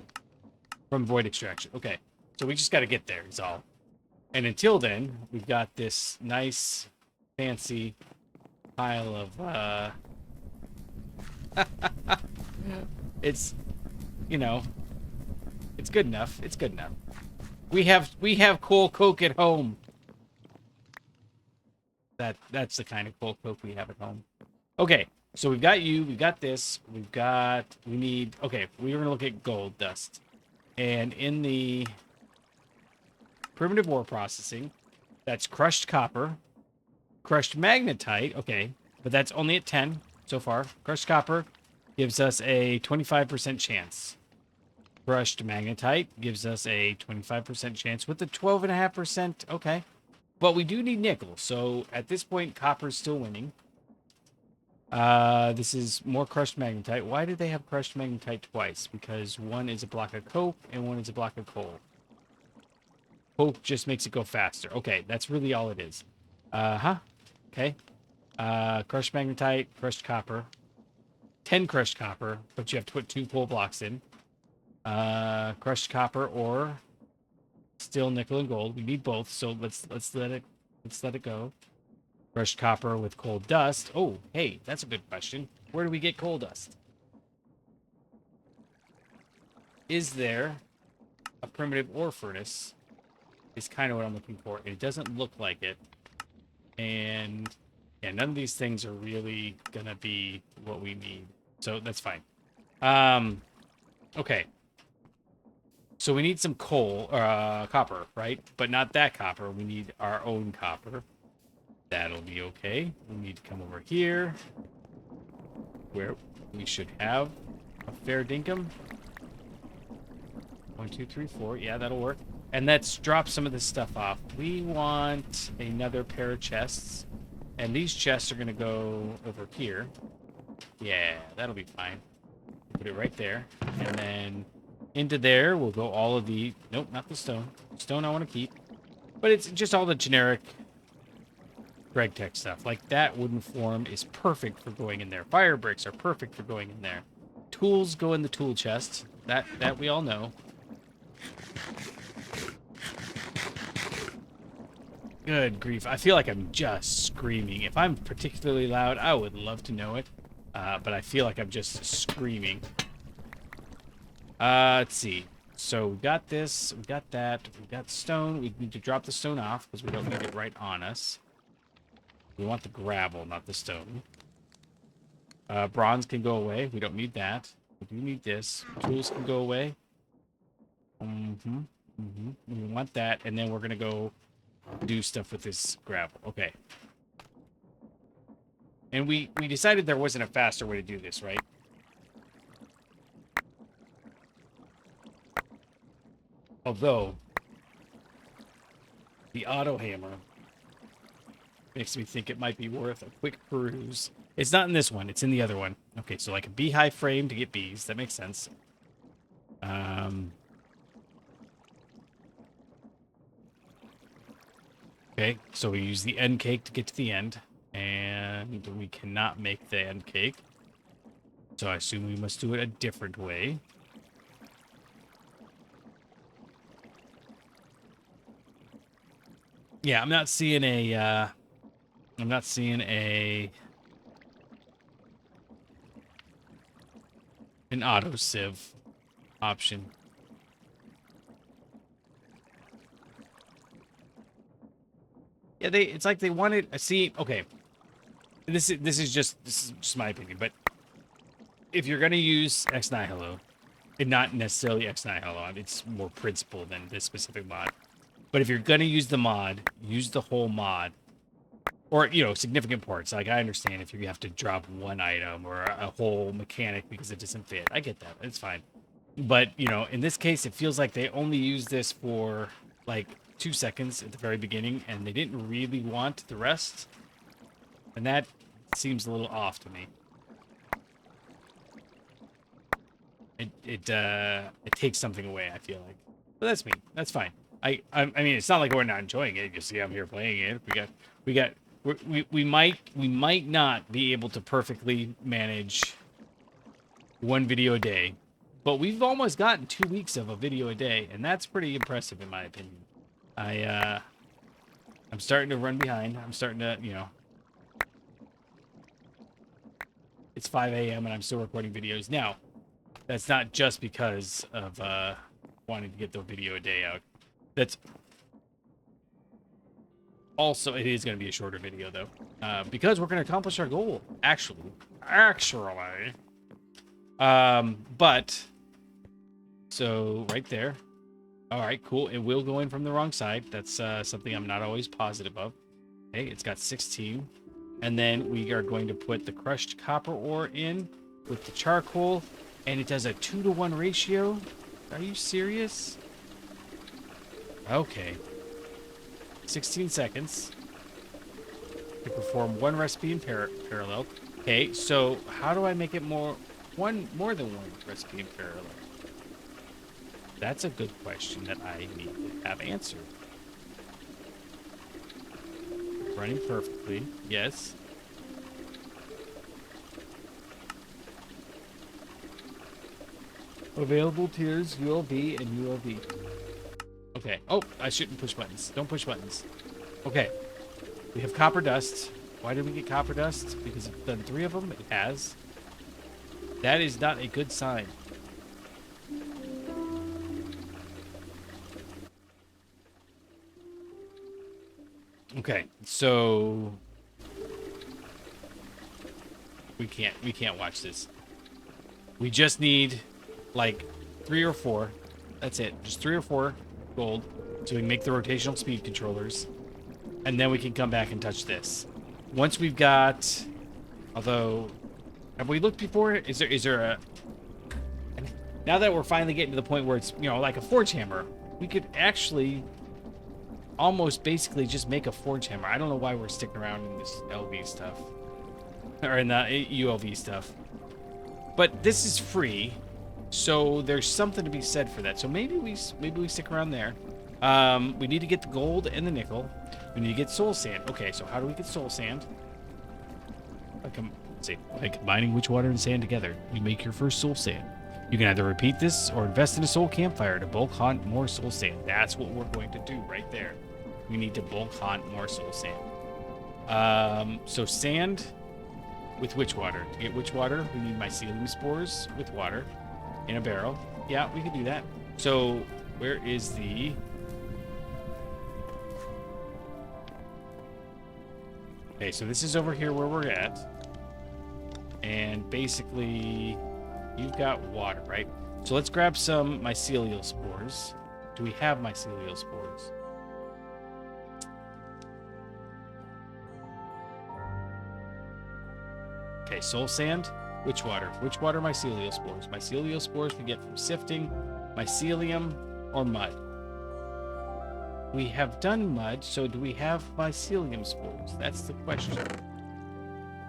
From void extraction. Okay. So we just got to get there, is all. And until then, we've got this nice, fancy pile of, it's, you know, it's good enough. It's good enough. We have coal coke at home. That's the kind of coal coke we have at home. Okay, so we've got you, we've got this, we need, okay, we were gonna look at gold dust. And in the primitive ore processing, that's crushed copper, crushed magnetite, okay, but that's only at 10 so far. Crushed copper gives us a 25% chance. Crushed magnetite gives us a 25% chance with the 12.5%, okay. But we do need nickel, so at this point, copper's still winning. This is more crushed magnetite. Why do they have crushed magnetite twice? Because one is a block of coke and one is a block of coal. Coke just makes it go faster. Okay, that's really all it is. Okay. Crushed magnetite, crushed copper. 10 crushed copper, but you have to put 2 coal blocks in. Crushed copper or still nickel and gold. We need both, so let's let it go. Crushed copper with coal dust. Oh, hey, that's a good question. Where do we get coal dust? Is there a primitive ore furnace? Is kind of what I'm looking for. It doesn't look like it. And yeah, none of these things are really gonna be what we need. So that's fine. Okay. So we need some coal, copper, right? But not that copper. We need our own copper. That'll be okay. We need to come over here, where we should have a fair dinkum. 1, 2, 3, 4. Yeah, that'll work. And let's drop some of this stuff off. We want another pair of chests. And these chests are going to go over here. Yeah, that'll be fine. Put it right there. And then into there, we'll go all of the... Nope, not the stone. Stone I want to keep. But it's just all the generic Gregtech stuff. Like that wooden form is perfect for going in there. Fire bricks are perfect for going in there. Tools go in the tool chest. That we all know. Good grief. I feel like I'm just screaming. If I'm particularly loud, I would love to know it. But I feel like I'm just screaming. Let's see. So we got this, we got that, we got stone. We need to drop the stone off because we don't need it right on us. We want the gravel, not the stone. Bronze can go away. We don't need that. We do need this. Tools can go away. We want that, and then we're gonna go do stuff with this gravel. Okay. And we decided there wasn't a faster way to do this, right? Although, the auto hammer makes me think it might be worth a quick peruse. It's not in this one. It's in the other one. Okay, so like a beehive frame to get bees. That makes sense. Okay, so we use the end cake to get to the end. And we cannot make the end cake. So I assume we must do it a different way. Yeah, I'm not seeing an auto sieve option. Yeah, it's like they wanted. See, okay. This is just my opinion, but if you're gonna use Ex Nihilo, and not necessarily Ex Nihilo, it's more principle than this specific mod. But if you're gonna use the mod, use the whole mod, or significant parts. Like I understand if you have to drop one item or a whole mechanic because it doesn't fit. I get that. It's fine. But in this case, it feels like they only use this for like 2 seconds at the very beginning, and they didn't really want the rest. And that seems a little off to me. It takes something away, I feel like. But that's me. That's fine. I mean, it's not like we're not enjoying it. You see, I'm here playing it. We might not be able to perfectly manage one video a day, But we've almost gotten 2 weeks of a video a day, and that's pretty impressive in my opinion. I'm starting to run behind. I'm starting to, you know, it's 5 a.m. and I'm still recording videos. Now, that's not just because of wanting to get the video a day out. That's also, it is going to be a shorter video though, because we're going to accomplish our goal. Actually, but so right there. All right, cool. It will go in from the wrong side. That's something I'm not always positive of. Okay, it's got 16. And then we are going to put the crushed copper ore in with the charcoal, and it does a 2-to-1 ratio. Are you serious? Okay. 16 seconds to perform one recipe in parallel. Okay, so how do I make it more than one recipe in parallel? That's a good question that I need to have answered. Running perfectly, yes. Available tiers, ULV and ULV. Okay. Oh, I shouldn't push buttons. Don't push buttons. Okay. We have copper dust. Why did we get copper dust? Because it's done 3 of them? It has. That is not a good sign. Okay, so we can't watch this. We just need like 3 or 4. That's it. Just 3 or 4 gold so we can make the rotational speed controllers. And then we can come back and touch this. Once we've got, although, have we looked before? Is there a, now that we're finally getting to the point where it's, you know, like a forge hammer, we could actually almost basically just make a forge hammer. I don't know why we're sticking around in this LV stuff. Or in the ULV stuff. But this is free, so there's something to be said for that. So maybe we stick around there. We need to get the gold and the nickel. We need to get soul sand. Okay, so how do we get soul sand? By combining witch water and sand together, you make your first soul sand. You can either repeat this or invest in a soul campfire to bulk hunt more soul sand. That's what we're going to do right there. We need to bulk hunt more soul sand. So sand with witch water. To get witch water, we need mycelium spores with water in a barrel. Yeah, we can do that. So where is the... Okay, so this is over here where we're at. And basically, you've got water, right? So let's grab some mycelial spores. Do we have mycelial spores? Okay, soul sand, witch water, mycelial spores. Mycelial spores we get from sifting, mycelium, or mud. We have done mud, so do we have mycelium spores? That's the question.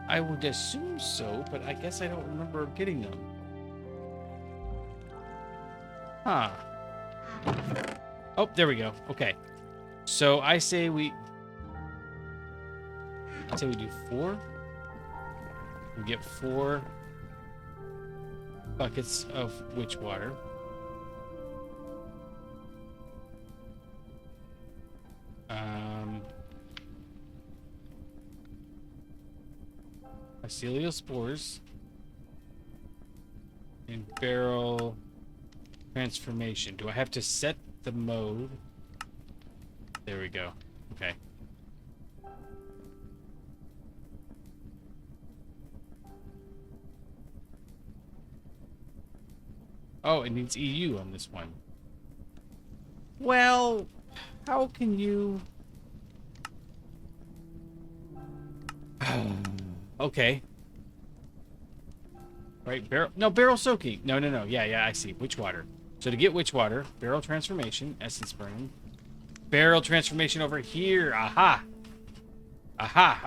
I would assume so, but I guess I don't remember getting them. Huh. Oh, there we go. Okay. So I say we do 4. We get 4 buckets of witch water. Mycelial spores and barrel transformation. Do I have to set the mode? There we go. Okay. Oh, it needs EU on this one. Well, how can you... Okay. Right, barrel soaking. No. Yeah, I see. Witch water. So to get witch water, barrel transformation, essence burning. Barrel transformation over here. Aha.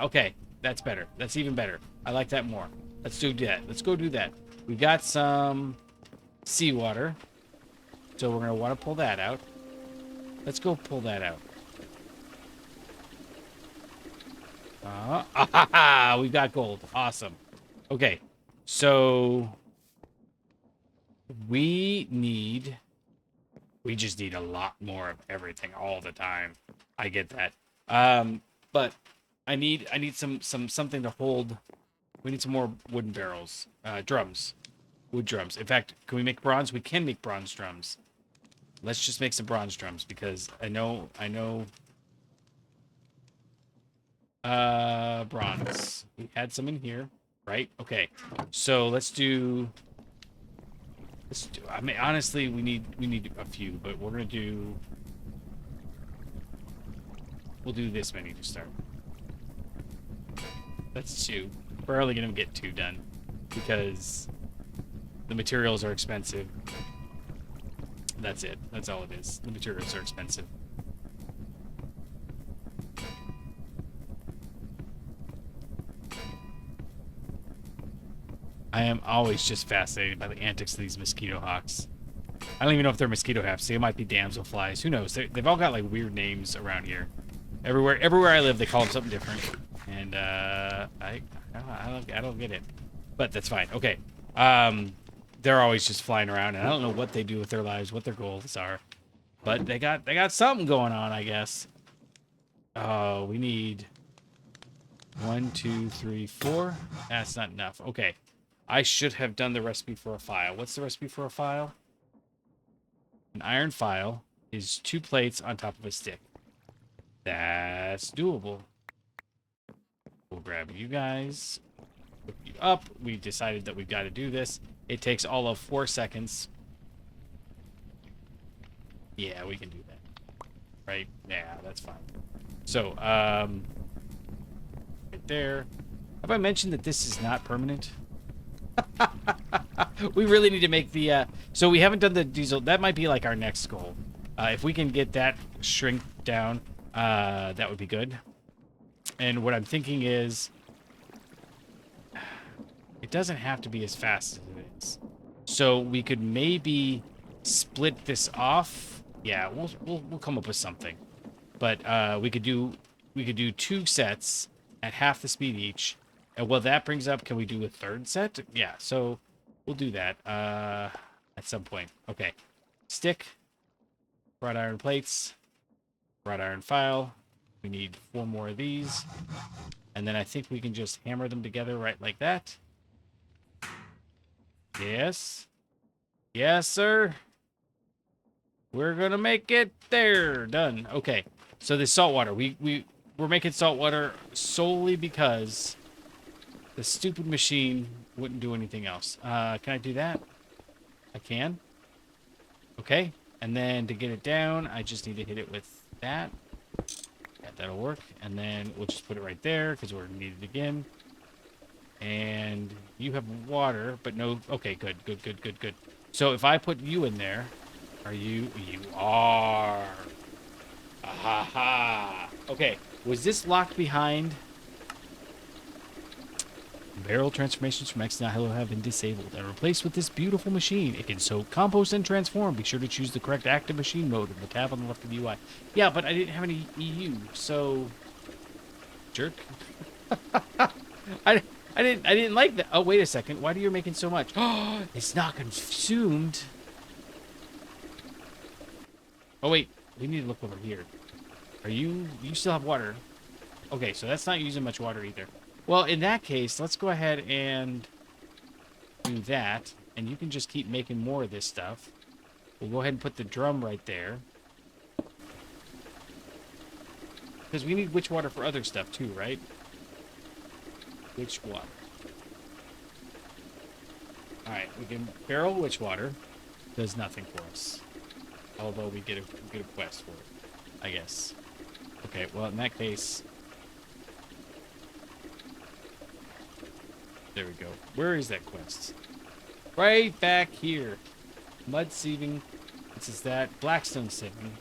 Okay. That's better. That's even better. I like that more. Let's do that. Let's go do that. We've got some seawater. So we're going to want to pull that out. Let's go pull that out. We've got gold. Awesome. Okay. So We just need a lot more of everything all the time. I get that. But I need something to hold. We need some more wooden barrels. Drums. Wood drums. In fact, can we make bronze? We can make bronze drums. Let's just make some bronze drums because I know bronze. We had some in here, right? Okay. So let's do I mean honestly we need a few, but we'll do this many to start. That's 2. We're only gonna get 2 done because the materials are expensive. That's it. That's all it is. The materials are expensive. I am always just fascinated by the antics of these mosquito hawks. I don't even know if they're mosquito hawks. They might be damselflies. Who knows? They've all got like weird names around here. Everywhere I live, they call them something different. And I don't get it. But that's fine. Okay. They're always just flying around, and I don't know what they do with their lives, what their goals are. But they got something going on, I guess. Oh, we need 1, 2, 3, 4. That's not enough. Okay. I should have done the recipe for a file. What's the recipe for a file? An iron file is 2 plates on top of a stick. That's doable. We'll grab you guys. Hook you up. We decided that we've got to do this. It takes all of 4 seconds. Yeah, we can do that. Right? Yeah, that's fine. So, right there. Have I mentioned that this is not permanent? We really need to make the so we haven't done the diesel. That might be like our next goal. If we can get that shrink down, that would be good. And what I'm thinking is it doesn't have to be as fast as it is. So we could maybe split this off. Yeah, we'll come up with something. But we could do 2 sets at half the speed each. And well, that brings up, can we do a 3rd set? Yeah, so we'll do that at some point. Okay. Stick, wrought iron plates, wrought iron file. We need 4 more of these. And then I think we can just hammer them together right like that. Yes. Yes, sir. We're gonna make it there. Done. Okay. So the salt water. We're making salt water solely because the stupid machine wouldn't do anything else. Can I do that? I can. Okay. And then to get it down, I just need to hit it with that. Yeah, that'll work. And then we'll just put it right there because we're needed again. And you have water, but no. Okay, good. So if I put you in there, you are. Aha. Okay. Was this locked behind? Barrel transformations from X now have been disabled and replaced with this beautiful machine. It can soak, compost, and transform. Be sure to choose the correct active machine mode in the tab on the left of the UI. Yeah, but I didn't have any EU, so jerk. I didn't like that. Oh, wait a second. Why are you making so much? Oh, it's not consumed. Oh wait, we need to look over here. You still have water? Okay, so that's not using much water either. Well, in that case, let's go ahead and do that. And you can just keep making more of this stuff. We'll go ahead and put the drum right there. Because we need witch water for other stuff too, right? Witch water. Alright, we can barrel witch water. Does nothing for us. Although we get a quest for it, I guess. Okay, well, in that case... There we go. Where is that quest? Right back here. Mud sieving. This is that. Blackstone sieving.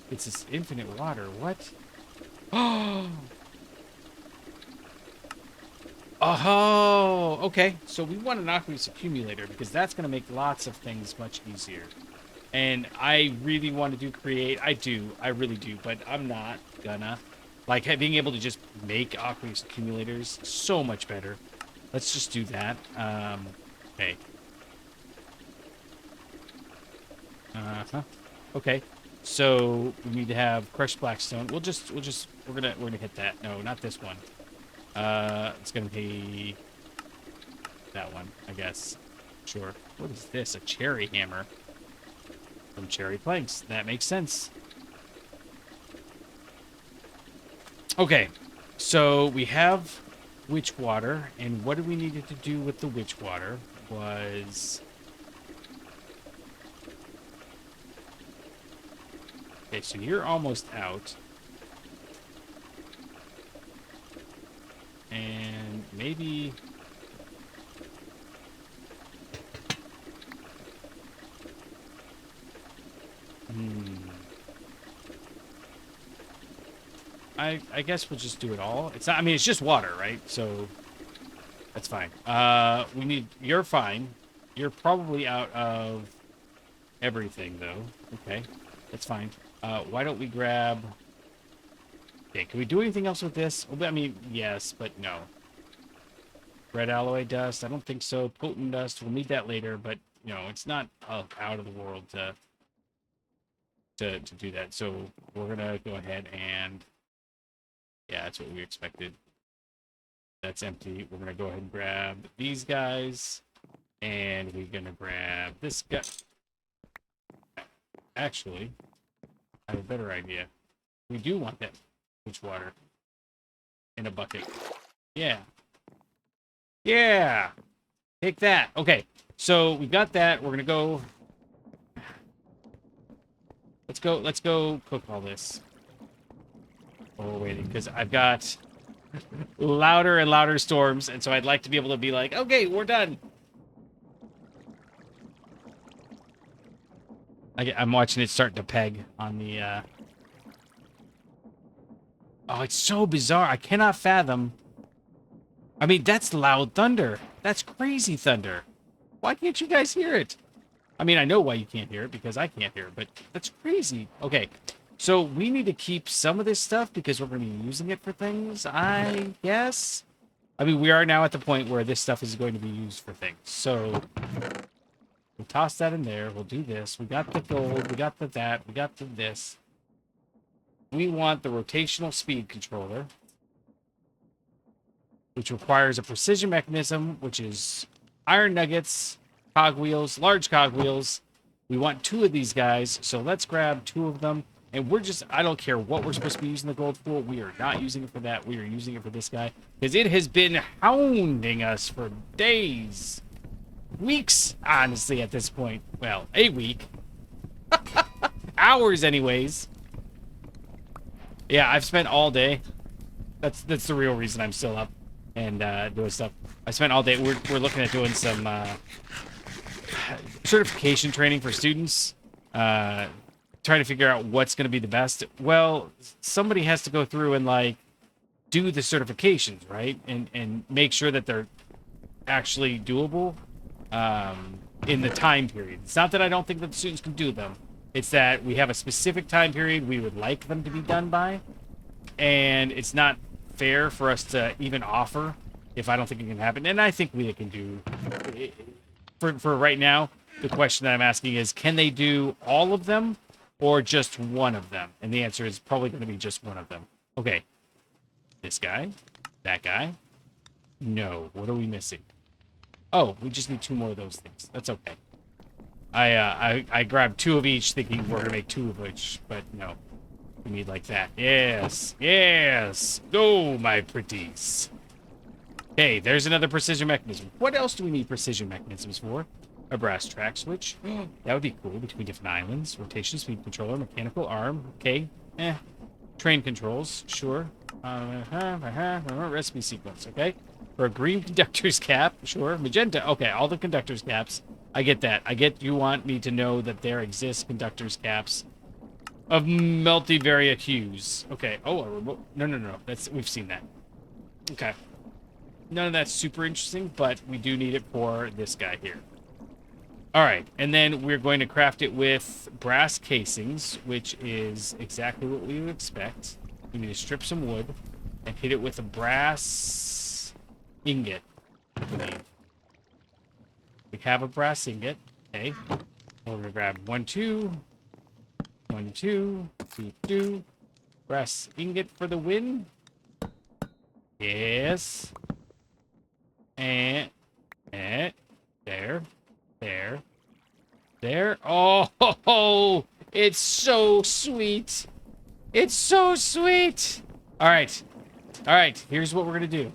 It's this infinite water. What? Oh! Oh! Okay. So we want an aqueous accumulator because that's going to make lots of things much easier. And I really want to do create. I do. I really do. But I'm not gonna. Like, being able to just make aqueous accumulators, so much better. Let's just do that. Okay. Uh-huh. Okay. So we need to have crushed blackstone. We're gonna hit that. No, not this one. It's gonna be that one, I guess. Sure. What is this? A cherry hammer from cherry planks. That makes sense. Okay. So we have witch water, and what we needed to do with the witch water was... Okay, so you're almost out. And maybe... I guess we'll just do it all. It's not, I mean, it's just water, right? So that's fine. We need... You're fine. You're probably out of everything, though. Okay, that's fine. Why don't we grab... Okay, can we do anything else with this? Well, I mean, yes, but no. Red alloy dust, I don't think so. Potent dust, we'll need that later, but, you know, it's not out of the world to do that. So we're going to go ahead and... Yeah, that's what we expected. That's empty. We're going to go ahead and grab these guys. And we're going to grab this guy. Actually, I have a better idea. We do want that witch water in a bucket. Yeah. Yeah. Take that. Okay. So we got that. We're going to go. Let's go cook all this. While we're waiting, because I've got louder and louder storms, and so I'd like to be able to be like, okay, we're done. I'm watching it start to peg on the, Oh, it's so bizarre. I cannot fathom. I mean, that's loud thunder. That's crazy thunder. Why can't you guys hear it? I mean, I know why you can't hear it, because I can't hear it, but that's crazy. Okay. So we need to keep some of this stuff because we're going to be using it for things, I guess. I mean, we are now at the point where this stuff is going to be used for things. So we'll toss that in there. We'll do this. We got the gold. We got the that. We got the this. We want the rotational speed controller, which requires a precision mechanism, which is iron nuggets, cogwheels, large cogwheels. We want 2 of these guys. So let's grab 2 of them. And we're just, I don't care what we're supposed to be using the gold for. We are not using it for that. We are using it for this guy. Because it has been hounding us for days. Weeks, honestly, at this point. Well, a week. Hours, anyways. Yeah, I've spent all day. That's the real reason I'm still up and doing stuff. I spent all day. We're looking at doing some certification training for students. Trying to figure out what's going to be the best. Well, somebody has to go through and like do the certifications, right? And make sure that they're actually doable in the time period. It's not that I don't think that the students can do them. It's that we have a specific time period we would like them to be done by. And it's not fair for us to even offer if I don't think it can happen. And I think we can do... For right now, the question that I'm asking is, can they do all of them? Or just one of them? And the answer is probably going to be just one of them. Okay. This guy. That guy. No. What are we missing? Oh, we just need 2 more of those things. That's okay. I grabbed 2 of each thinking we're going to make 2 of each. But no. We need like that. Yes. Yes. Go, my pretties. Okay, there's another precision mechanism. What else do we need precision mechanisms for? A brass track switch. That would be cool. Between different islands. Rotation speed controller. Mechanical arm. Okay. Train controls. Sure. Recipe sequence. Okay. For a green conductor's cap. Sure. Magenta. Okay. All the conductor's caps. I get that. I get you want me to know that there exist conductor's caps of multivariate hues. Okay. Oh, a remote. No. We've seen that. Okay. None of that's super interesting, but we do need it for this guy here. All right, and then we're going to craft it with brass casings, which is exactly what we would expect. We need to strip some wood and hit it with a brass ingot, I believe. We have a brass ingot, okay. We're gonna grab 1, 2, 1, 2, 2, 2. Brass ingot for the win. Yes. And there, there. Oh, it's so sweet. It's so sweet. All right. Here's what we're gonna do.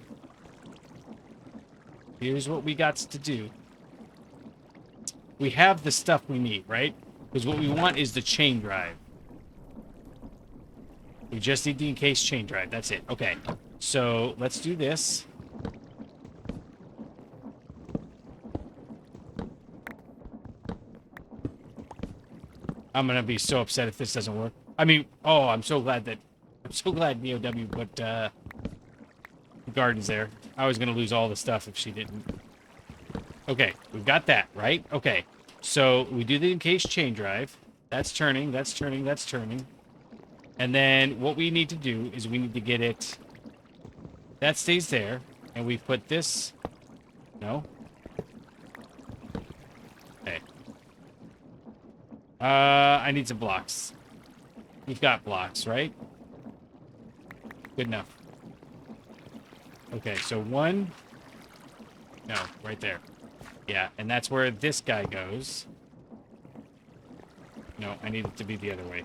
Here's what we got to do. We have the stuff we need, right? Because what we want is the chain drive. We just need the encased chain drive. That's it. Okay. So let's do this. I'm gonna be so upset if this doesn't work. I mean, oh, I'm so glad NeoW put gardens there. I was gonna lose all the stuff if she didn't. Okay, we've got that, right? Okay, so we do the encased chain drive. That's turning, that's turning, that's turning. And then what we need to do is we need to get it... That stays there. And we put this... No? Okay. I need some blocks. We've got blocks, right? Good enough. Okay, so 1... No, right there. Yeah, and that's where this guy goes. No, I need it to be the other way.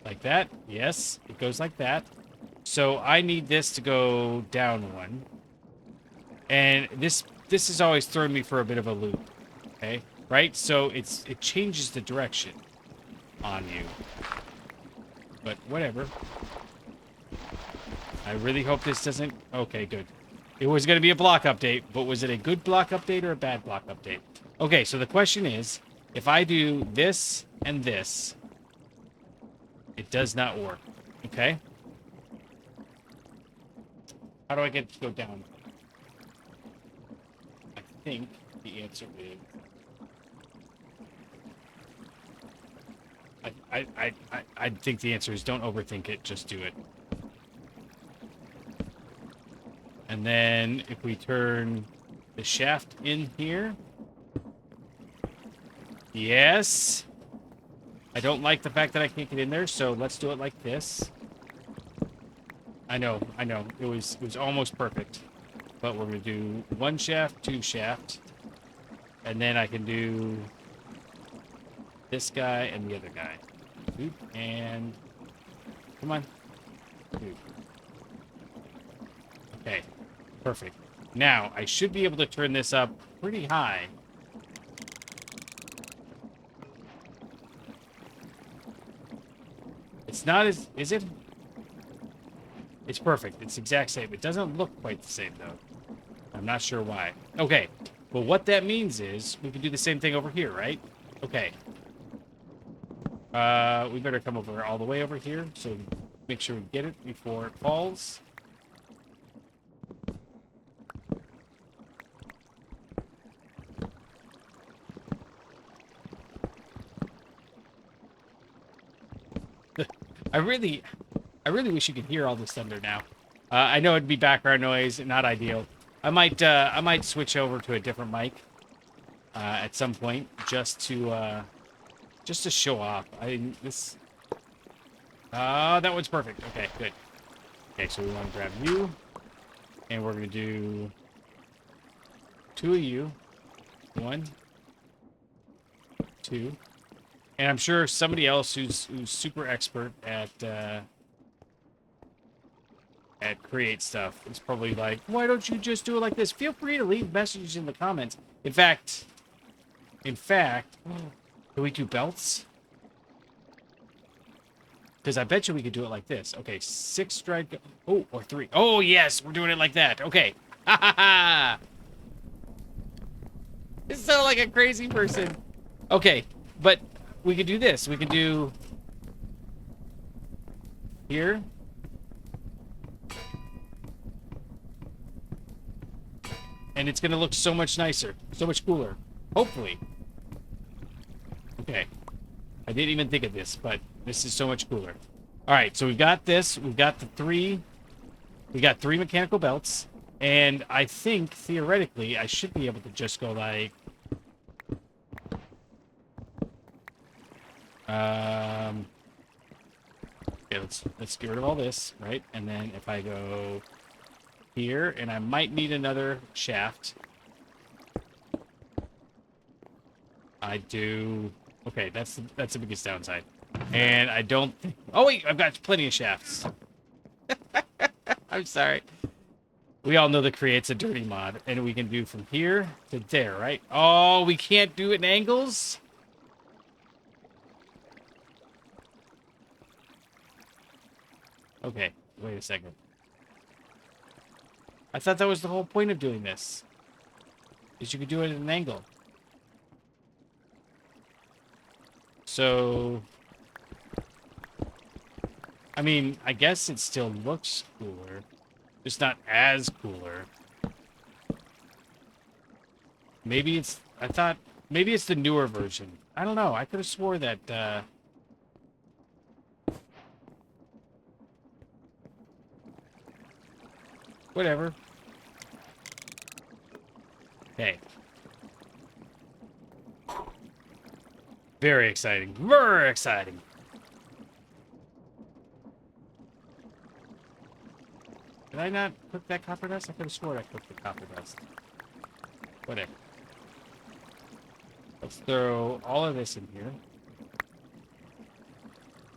Like that. Yes, it goes like that. So I need this to go down 1. And this has always thrown me for a bit of a loop. Okay? Right? So it changes the direction on you. But whatever. I really hope this doesn't... Okay, good. It was going to be a block update, but was it a good block update or a bad block update? Okay, so the question is, if I do this and this, it does not work. Okay? How do I get it to go down? I think the answer is... I think the answer is don't overthink it, just do it. And then if we turn the shaft in here. Yes. I don't like the fact that I can't get in there, so let's do it like this. I know. It was almost perfect. But we're gonna do 1 shaft, 2 shaft. And then I can do this guy and the other guy. Oop, and come on. Oop. Okay. Perfect. Now, I should be able to turn this up pretty high. It's not as... Is it? It's perfect. It's the exact same. It doesn't look quite the same, though. I'm not sure why. Okay. Well, what that means is we can do the same thing over here, right? Okay. We better come over all the way over here, so make sure we get it before it falls. I really wish you could hear all this thunder now. I know it'd be background noise, not ideal. I might switch over to a different mic at some point just to show off. That one's perfect. Okay, good. Okay, so we want to grab you, and we're gonna do 2 of you. 1, 2. And I'm sure somebody else who's super expert at create stuff is probably like, why don't you just do it like this? Feel free to leave messages in the comments. In fact, can we do belts? Because I bet you we could do it like this. Okay, 6 stride. Oh, or 3. Oh, yes, we're doing it like that. Okay. Ha ha ha. This sounds like a crazy person. Okay, but we could do this. We could do here. And it's going to look so much nicer. So much cooler. Hopefully. Okay. I didn't even think of this, but this is so much cooler. Alright, so we've got this. We've got the 3. We got 3 mechanical belts. And I think, theoretically, I should be able to just go like Okay, let's get rid of all this, right? And then if I go here, and I might need another shaft. I do. Okay, that's the biggest downside. And I don't. Oh wait, I've got plenty of shafts. I'm sorry. We all know the create's a dirty mod, and we can do from here to there, right? Oh, we can't do it in angles? Okay, wait a second. I thought that was the whole point of doing this. Is you could do it at an angle. So... I mean, I guess it still looks cooler. Just not as cooler. Maybe it's... I thought... Maybe it's the newer version. I don't know. I could have swore that, Whatever. Hey. Very exciting. Very exciting. Did I not cook that copper dust? I could have sworn I cooked the copper dust. Whatever. Let's throw all of this in here.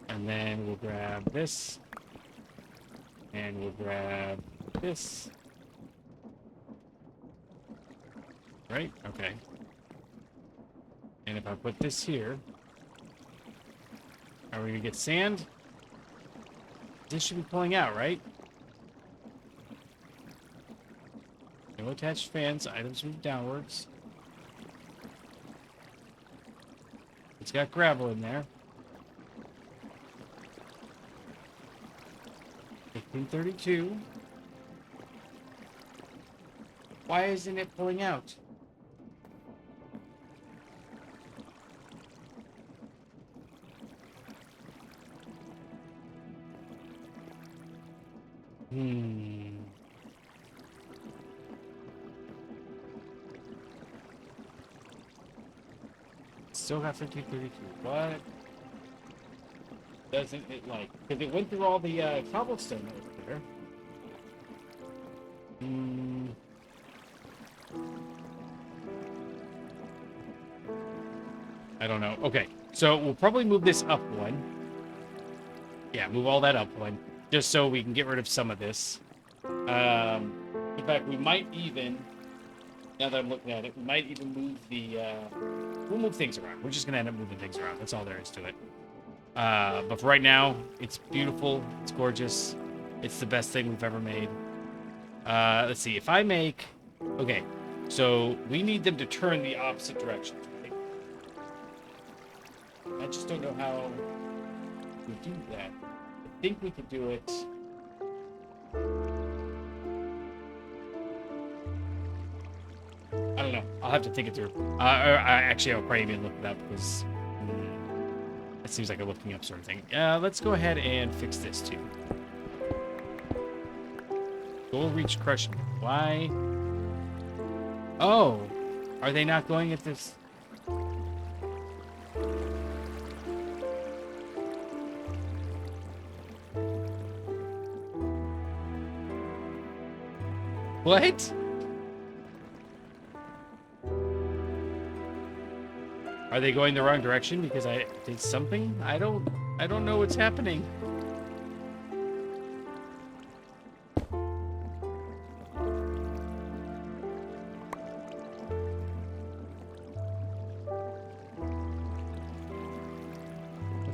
And then we'll grab this. And we'll grab this. Right? Okay. And if I put this here, are we gonna get sand? This should be pulling out, right? No attached fans, items move downwards. It's got gravel in there. 1532. Why isn't it pulling out? Still got 1532. What? Doesn't it like? Because it went through all the cobblestone over there. I don't know. Okay, so we'll probably move this up one. Yeah, move all that up one, just so we can get rid of some of this. In fact, we might even, now that I'm looking at it, we might even move the, we'll move things around. We're just going to end up moving things around. That's all there is to it. But for right now, it's beautiful. It's gorgeous. It's the best thing we've ever made. Let's see. If I make, okay, so we need them to turn the opposite direction. Right? I just don't know how we do that. I think we could do it. I don't know. I'll have to think it through. Actually, I'll probably even look it up because it seems like a looking up sort of thing. Let's go ahead and fix this too. Goal reach crushing. Why? Oh, are they not going at this? What? Are they going the wrong direction because I did something? I don't know what's happening.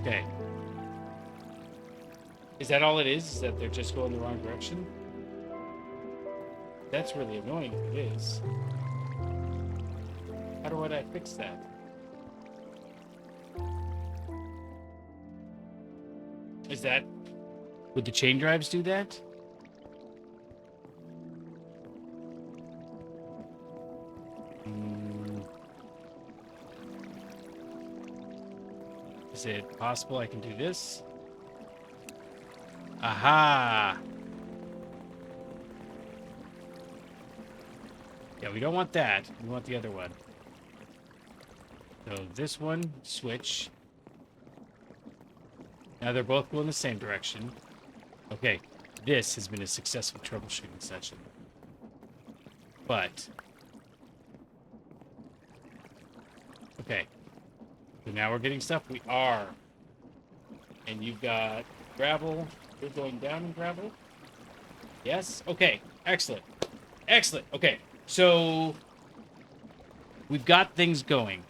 Okay. Is that all it is? Is that they're just going the wrong direction? That's really annoying if it is. How do I fix that? Is that... Would the chain drives do that? Is it possible I can do this? Aha! Yeah, we don't want that. We want the other one. So this one, switch. Now they're both going the same direction. Okay, this has been a successful troubleshooting session. But... okay. So now we're getting stuff? We are. And you've got gravel. You're going down in gravel? Yes? Okay. Excellent. Excellent. Okay. So we've got things going.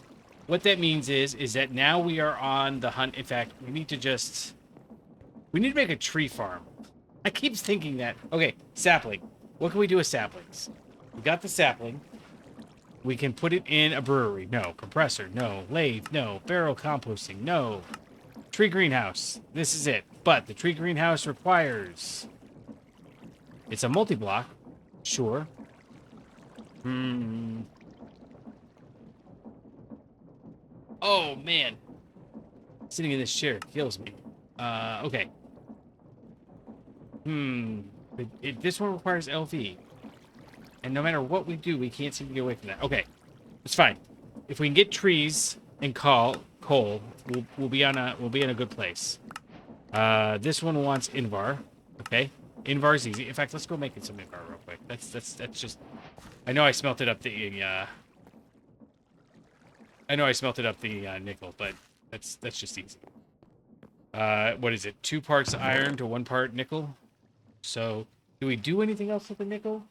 What that means is that now we are on the hunt. In fact, we need to make a tree farm. I keep thinking that. Okay, sapling. What can we do with saplings? We got the sapling. We can put it in a brewery. No. Compressor. No. Lathe. No. Barrel composting. No. Tree greenhouse. This is it. But the tree greenhouse requires... it's a multi-block. Sure. Oh, man. Sitting in this chair kills me. Okay. This one requires LV. And no matter what we do, we can't seem to get away from that. Okay. It's fine. If we can get trees and coal, we'll be on a good place. This one wants Invar. Okay. Invar's easy. In fact, let's go make it some Invar real quick. That's just... I know I smelted up the nickel, but that's just easy. What is it? 2 parts iron to 1 part nickel. So, do we do anything else with the nickel?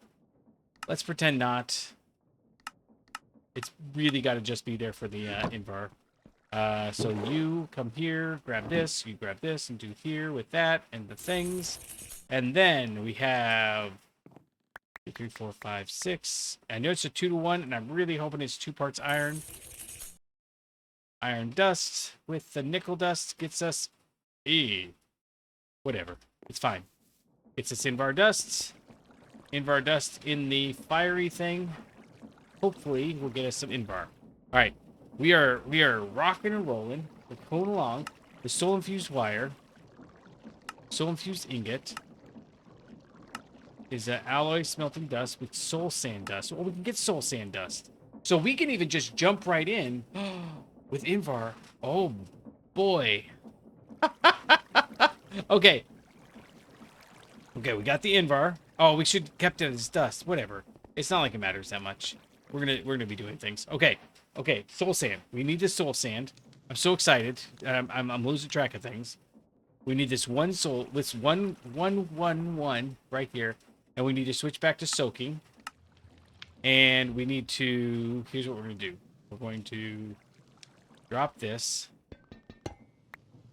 Let's pretend not. It's really got to just be there for the Invar. So you come here, grab this, you grab this, and do here with that and the things. And then we have 2, 3, 4, 5, 6. I know it's a 2 to 1, and I'm really hoping it's 2 parts iron. Iron dust with the nickel dust gets us whatever. It's fine. It's this Invar dust. Invar dust in the fiery thing. Hopefully will get us some Invar. Alright. We are rocking and rolling. We're pulling along. The soul infused wire. Soul infused ingot. Is alloy smelting dust with soul sand dust. Well, we can get soul sand dust. So we can even just jump right in with Invar. Oh boy. Okay. Okay, we got the Invar. Oh, we should kept it as dust. Whatever. It's not like it matters that much. We're gonna be doing things. Okay. Okay. Soul sand. We need this soul sand. I'm so excited. I'm losing track of things. We need this one soul. This one right here, and we need to switch back to soaking. And we need to. Here's what we're gonna do. We're going to drop this.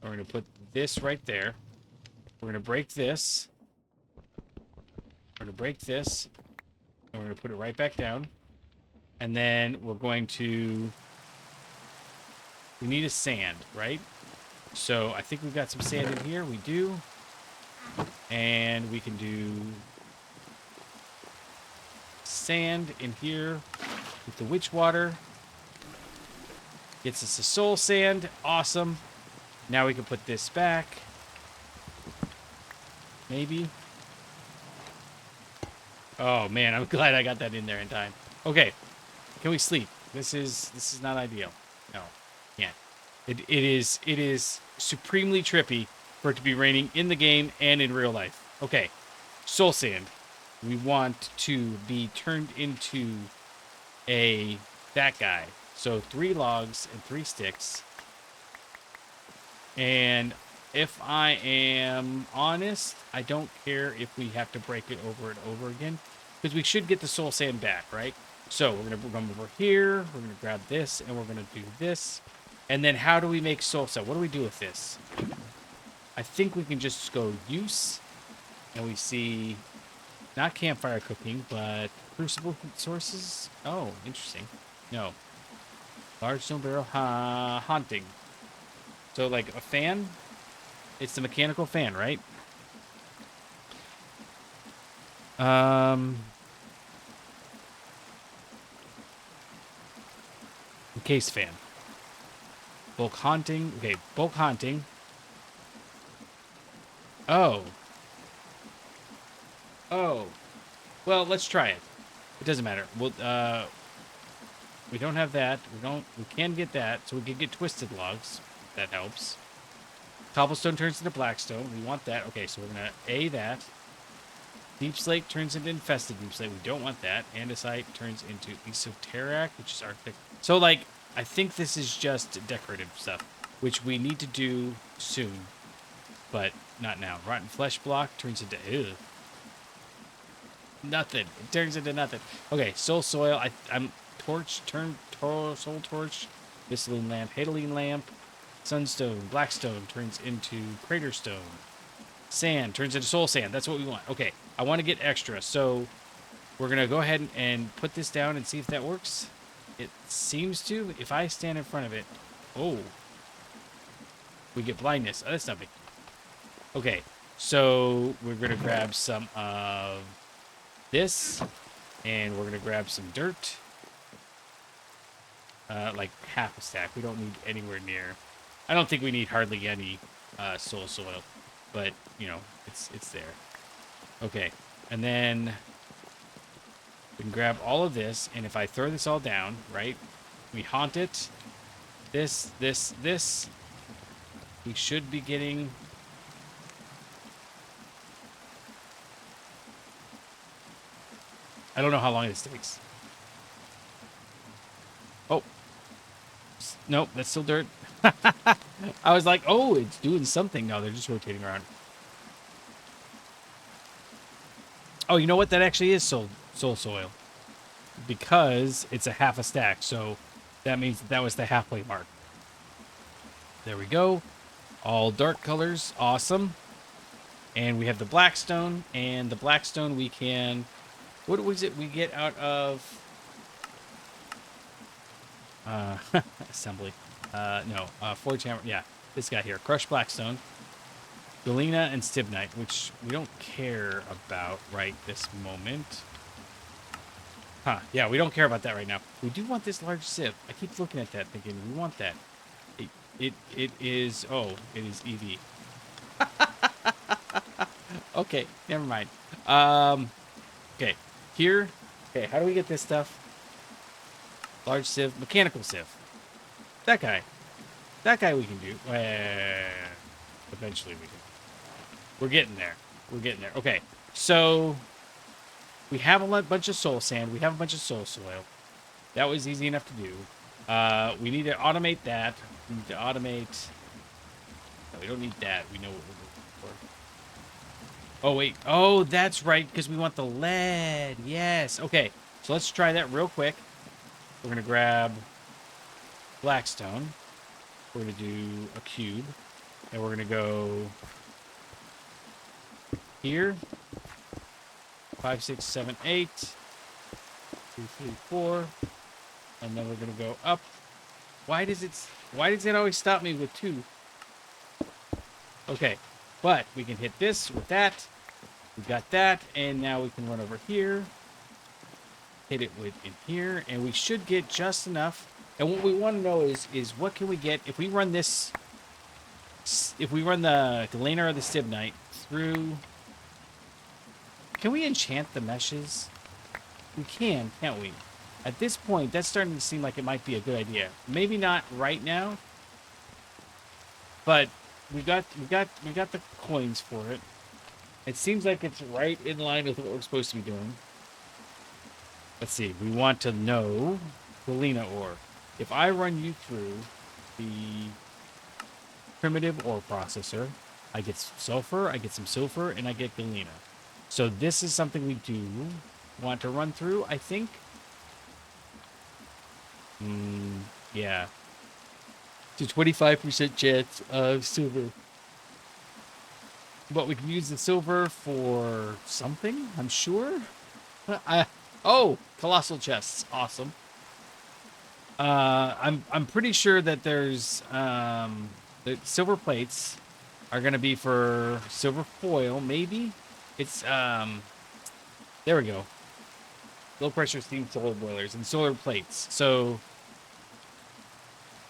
We're gonna put this right there. We're gonna break this. We're gonna break this. And we're gonna put it right back down. And then we're going to... we need a sand, right? So I think we've got some sand in here. We do. And we can do sand in here with the witch water. Gets us a soul sand. Awesome. Now we can put this back. Maybe. Oh man, I'm glad I got that in there in time. Okay. Can we sleep? This is not ideal. No. Can't. It is supremely trippy for it to be raining in the game and in real life. Okay. Soul sand. We want to be turned into that guy. So 3 logs and 3 sticks. And if I am honest, I don't care if we have to break it over and over again, because we should get the soul sand back, right? So we're gonna come over here, we're gonna grab this, and we're gonna do this. And then how do we make soul sand? What do we do with this? I think we can just go use, and we see not campfire cooking, but crucible sources. Oh, interesting. No. Large stone barrel haunting. So like a fan? It's the mechanical fan, right? Case fan. Bulk haunting. Okay, bulk haunting. Oh. Oh. Well, let's try it. It doesn't matter. We'll, we don't have that. We can get that, so we can get twisted logs. That helps. Cobblestone turns into blackstone. We want that. Okay, so we're gonna A that. Deep slate turns into infested deep slate. We don't want that. Andesite turns into esoteric, which is arctic. So like, I think this is just decorative stuff, which we need to do soon, but not now. Rotten flesh block turns into nothing. It turns into nothing. Okay, soul soil. I'm torch soul torch. Visceline lamp, Hadeline lamp, sunstone, blackstone turns into crater stone. Sand turns into soul sand. That's what we want. Okay, I want to get extra, so we're gonna go ahead and put this down and see if that works. It seems to. If I stand in front of it, oh, we get blindness. Oh, that's not big. Okay, so we're gonna grab some of this, and we're gonna grab some dirt. Like half a stack. We don't need anywhere near. I don't think we need hardly any soul soil, but you know, it's there. Okay, and then we can grab all of this, and if I throw this all down, right, we haunt it. This. We should be getting. I don't know how long this takes. Oh. Nope, that's still dirt. I was like, oh, it's doing something. No, they're just rotating around. Oh, you know what? That actually is soul soil. Because it's a half a stack. So that means that was the halfway mark. There we go. All dark colors. Awesome. And we have the blackstone. And the blackstone we can... What was it we get out of... assembly. No, forge hammer. Yeah, this guy here. Crushed blackstone, galena, and stibnite, which we don't care about right this moment. Huh? Yeah, we don't care about that right now. We do want this large sieve. I keep looking at that, thinking we want that. It is. Oh, it is EV. Okay, never mind. Okay, here. Okay, how do we get this stuff? Large sieve, mechanical sieve. That guy. That guy we can do. Eventually we can. We're getting there. We're getting there. Okay, so we have a bunch of soul sand. We have a bunch of soul soil. That was easy enough to do. We need to automate that. We need to automate... No, we don't need that. We know what we're looking for. Oh, wait. Oh, that's right, because we want the lead. Yes. Okay, so let's try that real quick. We're going to grab blackstone. We're going to do a cube. And we're going to go here. 5, 6, 7, 8. 2, 3, 4. And then we're going to go up. Why does it always stop me with 2? Okay. But we can hit this with that. We got that. And now we can run over here. Hit it with in here. And we should get just enough. And what we want to know is what can we get if we run this, if we run the galena or the stibnite through. Can we enchant the meshes? We can, can't we? At this point, that's starting to seem like it might be a good idea. Maybe not right now, but we got the coins for it. It seems like it's right in line with what we're supposed to be doing. Let's see. We want to know galena ore. If I run you through the primitive ore processor, I get sulfur, I get some silver, and I get galena. So this is something we do want to run through, I think. Yeah. It's a 25% chance of silver. But we can use the silver for something, I'm sure. Oh, colossal chests. Awesome. I'm pretty sure that there's the silver plates are gonna be for silver foil, maybe. It's there we go. Low pressure steam solar boilers and solar plates. So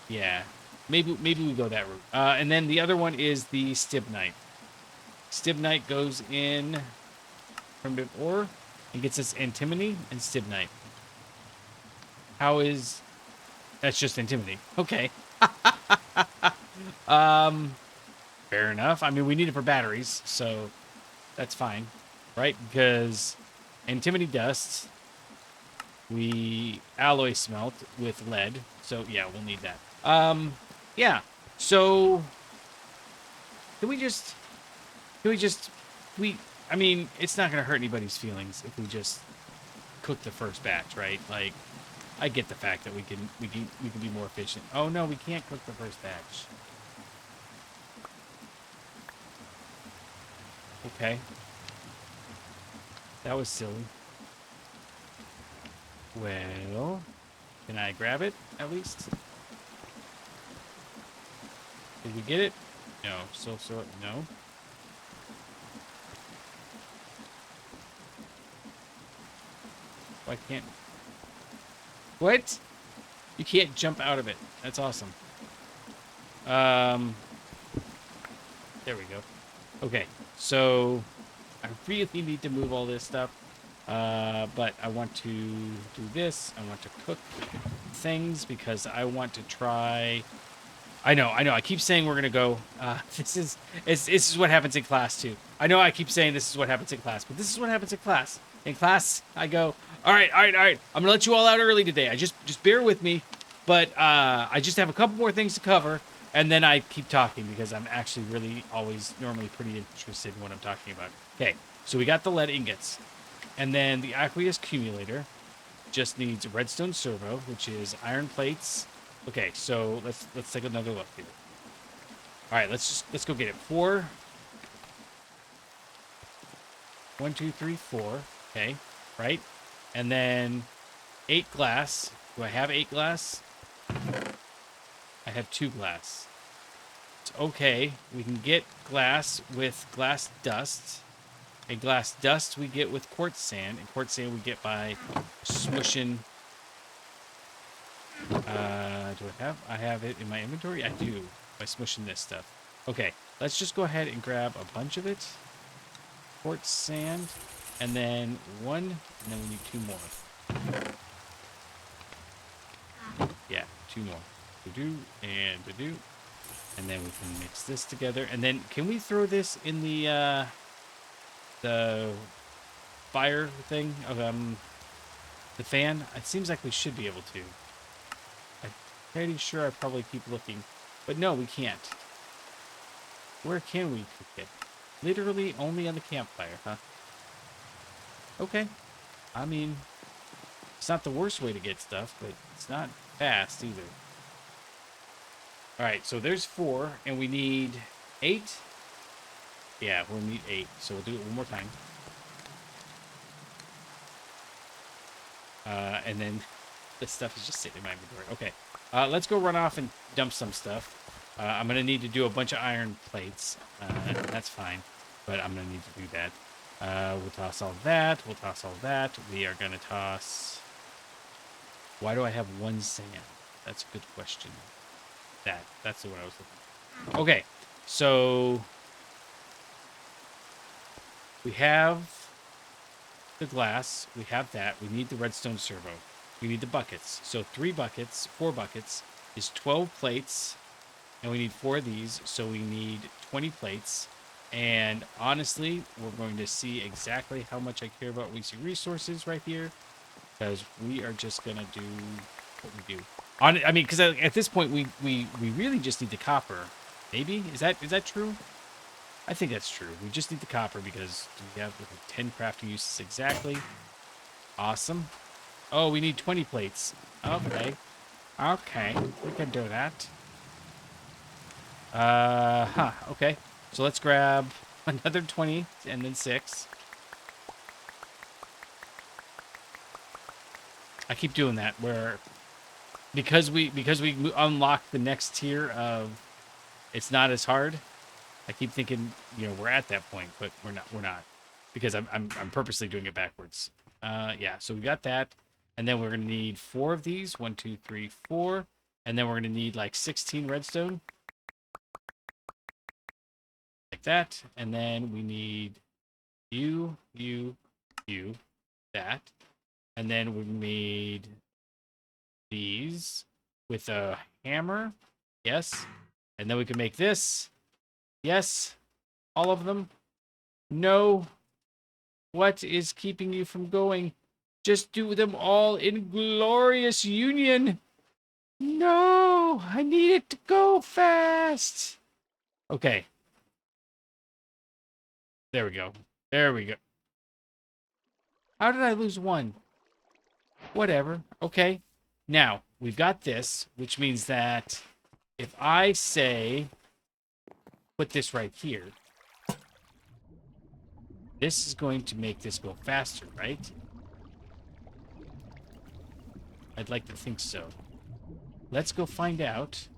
yeah, maybe we go that route. And then the other one is the stibnite. Stibnite goes in primitive ore and gets us antimony and stibnite. How is that's just antimony? Okay. Fair enough. I mean, we need it for batteries, so that's fine, right? Because antimony dust, we alloy smelt with lead, so yeah, we'll need that. Yeah. So can we just, can we just, we, I mean, it's not gonna hurt anybody's feelings if we just cook the first batch, right? Like, I get the fact that we can be more efficient. Oh no, we can't cook the first batch. Okay. That was silly. Well, can I grab it at least? Did we get it? No. So no. Why can't? What? You can't jump out of it. That's awesome. There we go. Okay. So I really need to move all this stuff. But I want to do this. I want to cook things because I want to try. I know. I keep saying we're gonna go. This is what happens in class too. I know I keep saying this is what happens in class, but this is what happens in class. In class, I go, all right. I'm gonna let you all out early today. I just bear with me, but I just have a couple more things to cover, and then I keep talking because I'm actually really always normally pretty interested in what I'm talking about. Okay, so we got the lead ingots, and then the aqueous accumulator just needs a redstone servo, which is iron plates. Okay, so let's take another look here. All right, let's go get it. 4. 1, 2, 3, 4. Okay, right, and then 8 glass. Do I have 8 glass? I have 2 glass. It's okay. We can get glass with glass dust. And glass dust we get with quartz sand, and quartz sand we get by smushing. Do I have it in my inventory? I do, by smushing this stuff. Okay, let's just go ahead and grab a bunch of it. Quartz sand, and then 1, and then we need 2 more. Yeah, 2 more. Do and do. And then we can mix this together. And then can we throw this in the fire thing of the fan? It seems like we should be able to. I'm pretty sure I probably keep looking. But no, we can't. Where can we cook it? Literally only on the campfire, huh? Okay. I mean, it's not the worst way to get stuff, but it's not fast either. Alright, so there's 4, and we need 8. Yeah, we'll need 8, so we'll do it one more time. And then this stuff is just sitting in my inventory. Okay, let's go run off and dump some stuff. I'm going to need to do a bunch of iron plates. That's fine, but I'm going to need to do that. We'll toss all that. We'll toss all that. We are going to toss... Why do I have 1 sand? That's a good question. That's the one I was looking for. Okay, so... We have the glass. We have that. We need the redstone servo. We need the buckets. So 4 buckets is 12 plates. And we need 4 of these. So we need 20 plates. And honestly, we're going to see exactly how much I care about wasting resources right here. Because we are just going to do what we do. I mean, because at this point, we really just need the copper. Maybe? Is that true? I think that's true. We just need the copper because we have 10 crafting uses exactly. Awesome. Oh, we need 20 plates. Okay. Okay. We can do that. Okay. So let's grab another 20 and then 6. I keep doing that where because we unlock the next tier of it's not as hard. I keep thinking, we're at that point, but we're not because I'm purposely doing it backwards. Yeah, so we got that, and then we're gonna need 4 of these. 1, 2, 3, 4, and then we're gonna need like 16 redstone, like that, and then we need you, that, and then we need these with a hammer, yes, and then we can make this. Yes? All of them? No. What is keeping you from going? Just do them all in glorious union. No, I need it to go fast. Okay. There we go. There we go. How did I lose one? Whatever. Okay. Now, we've got this, which means that if I say, put this right here, this is going to make this go faster, right? I'd like to think so. Let's go find out.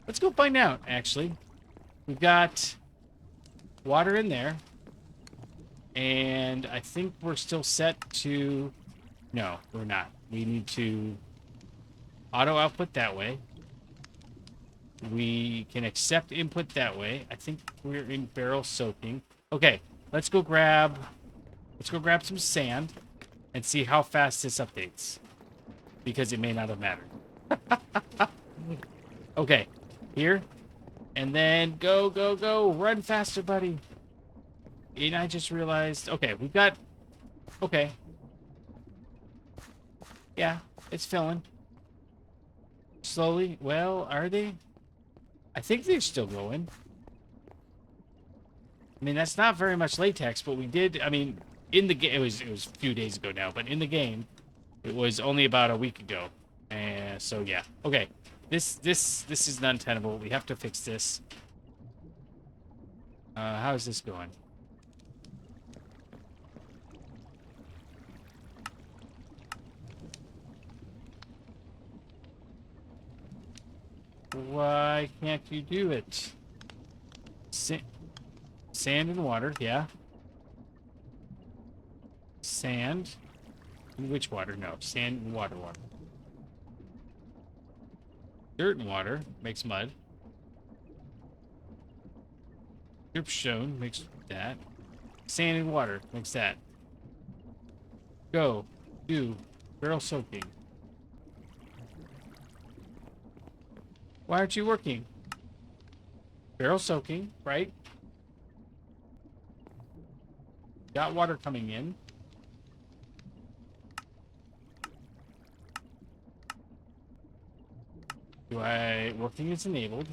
Let's go find out, actually. We've got water in there. And I think we're still set to... No, we're not. We need to auto output that way. We can accept input that way. I think we're in barrel soaking. Okay, let's go grab some sand and see how fast this updates. Because it may not have mattered. Okay, here. And then go, go, go. Run faster, buddy. And I just realized, okay, we've got, okay. Yeah, it's filling. Slowly. Well, are they? I think they're still going. I mean, that's not very much latex, but we did, I mean, in the game, it was a few days ago now, but in the game, it was only about a week ago. And so, yeah. Okay. This is untenable. We have to fix this. How is this going? Why can't you do it? Sand and water, yeah. Sand. In which water? No, sand and water. Dirt and water makes mud. Dripstone makes that. Sand and water makes that. Go. Do. Barrel soaking. Why aren't you working? Barrel soaking, right? Got water coming in. Working is enabled.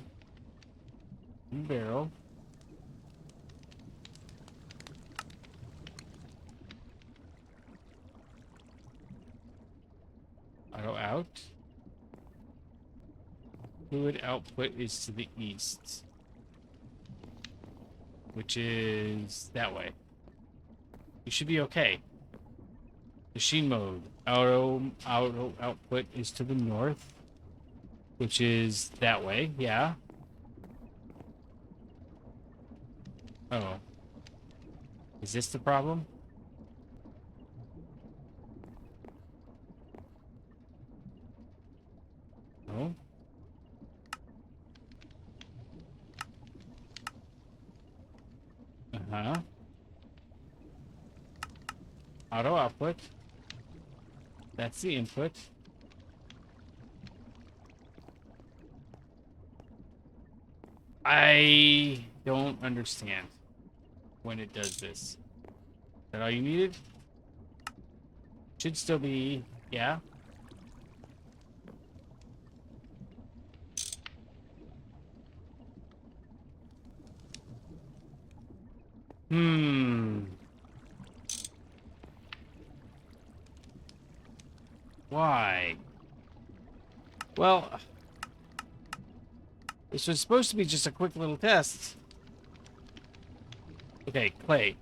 Barrel. Auto out. Fluid output is to the east. Which is that way. You should be okay. Machine mode. Auto output is to the north. Which is that way, yeah. Oh. Is this the problem? No. Uh-huh. Auto output. That's the input. I don't understand when it does this. Is that all you needed? Should still be, yeah. Why? Well, this was supposed to be just a quick little test. Okay, clay.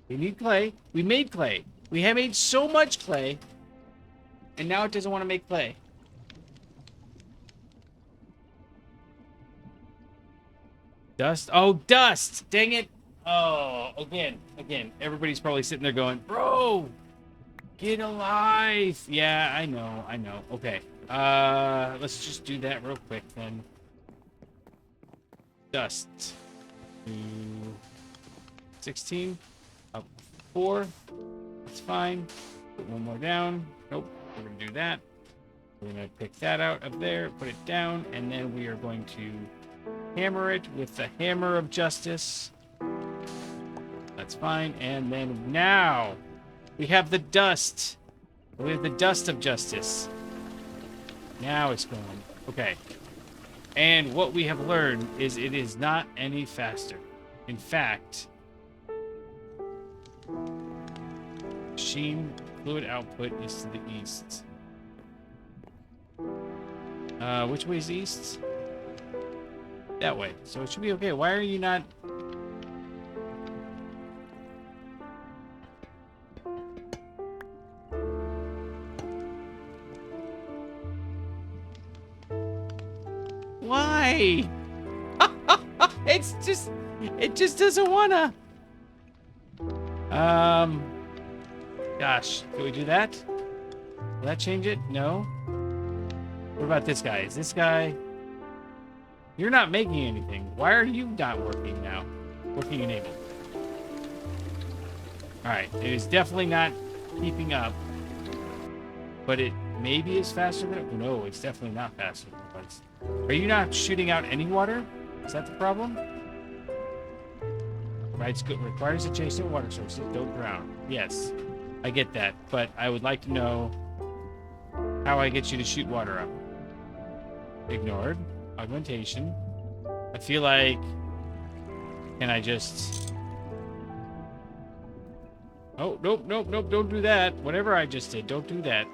We need clay. We made clay. We have made so much clay. And now it doesn't want to make clay. Dust? Oh, dust! Dang it! Oh, again. Everybody's probably sitting there going, bro! Get alive! Yeah, I know. Okay. Let's just do that real quick then. Dust. 16. Up 4. That's fine. Put one more down. Nope. We're going to do that. We're going to pick that out of there, put it down, and then we are going to hammer it with the hammer of justice. That's fine. And then now we have the dust. We have the dust of justice. Now it's going. Okay. And what we have learned is it is not any faster. In fact, machine fluid output is to the east. Which way is east? That way. So it should be okay. Why are you not... Why? It just doesn't wanna. Gosh, can we do that? Will that change it? No. What about this guy? Is this guy... You're not making anything. Why are you not working now? Working enabled. Alright, it is definitely not keeping up. But it maybe is faster than it... No, it's definitely not faster than it was. Are you not shooting out any water? Is that the problem? Right, good. Requires adjacent water sources. Don't drown. Yes, I get that. But I would like to know how I get you to shoot water up. Ignored. Augmentation. I feel like... Can I just... Oh, nope, nope, nope. Don't do that. Whatever I just did, don't do that.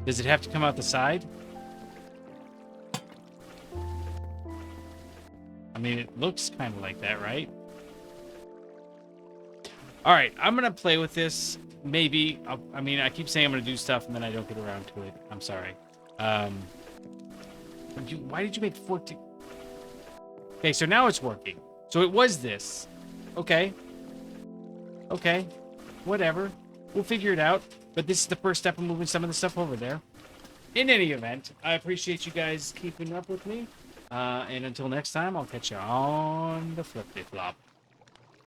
Does it have to come out the side? I mean, it looks kind of like that, right? All right, I'm going to play with this. Maybe. I mean, I keep saying I'm going to do stuff, and then I don't get around to it. I'm sorry. Why did you make 14? Okay, so now it's working. So it was this. Okay. Okay. Whatever. We'll figure it out. But this is the first step of moving some of the stuff over there. In any event, I appreciate you guys keeping up with me. And until next time, I'll catch you on the flippity flop.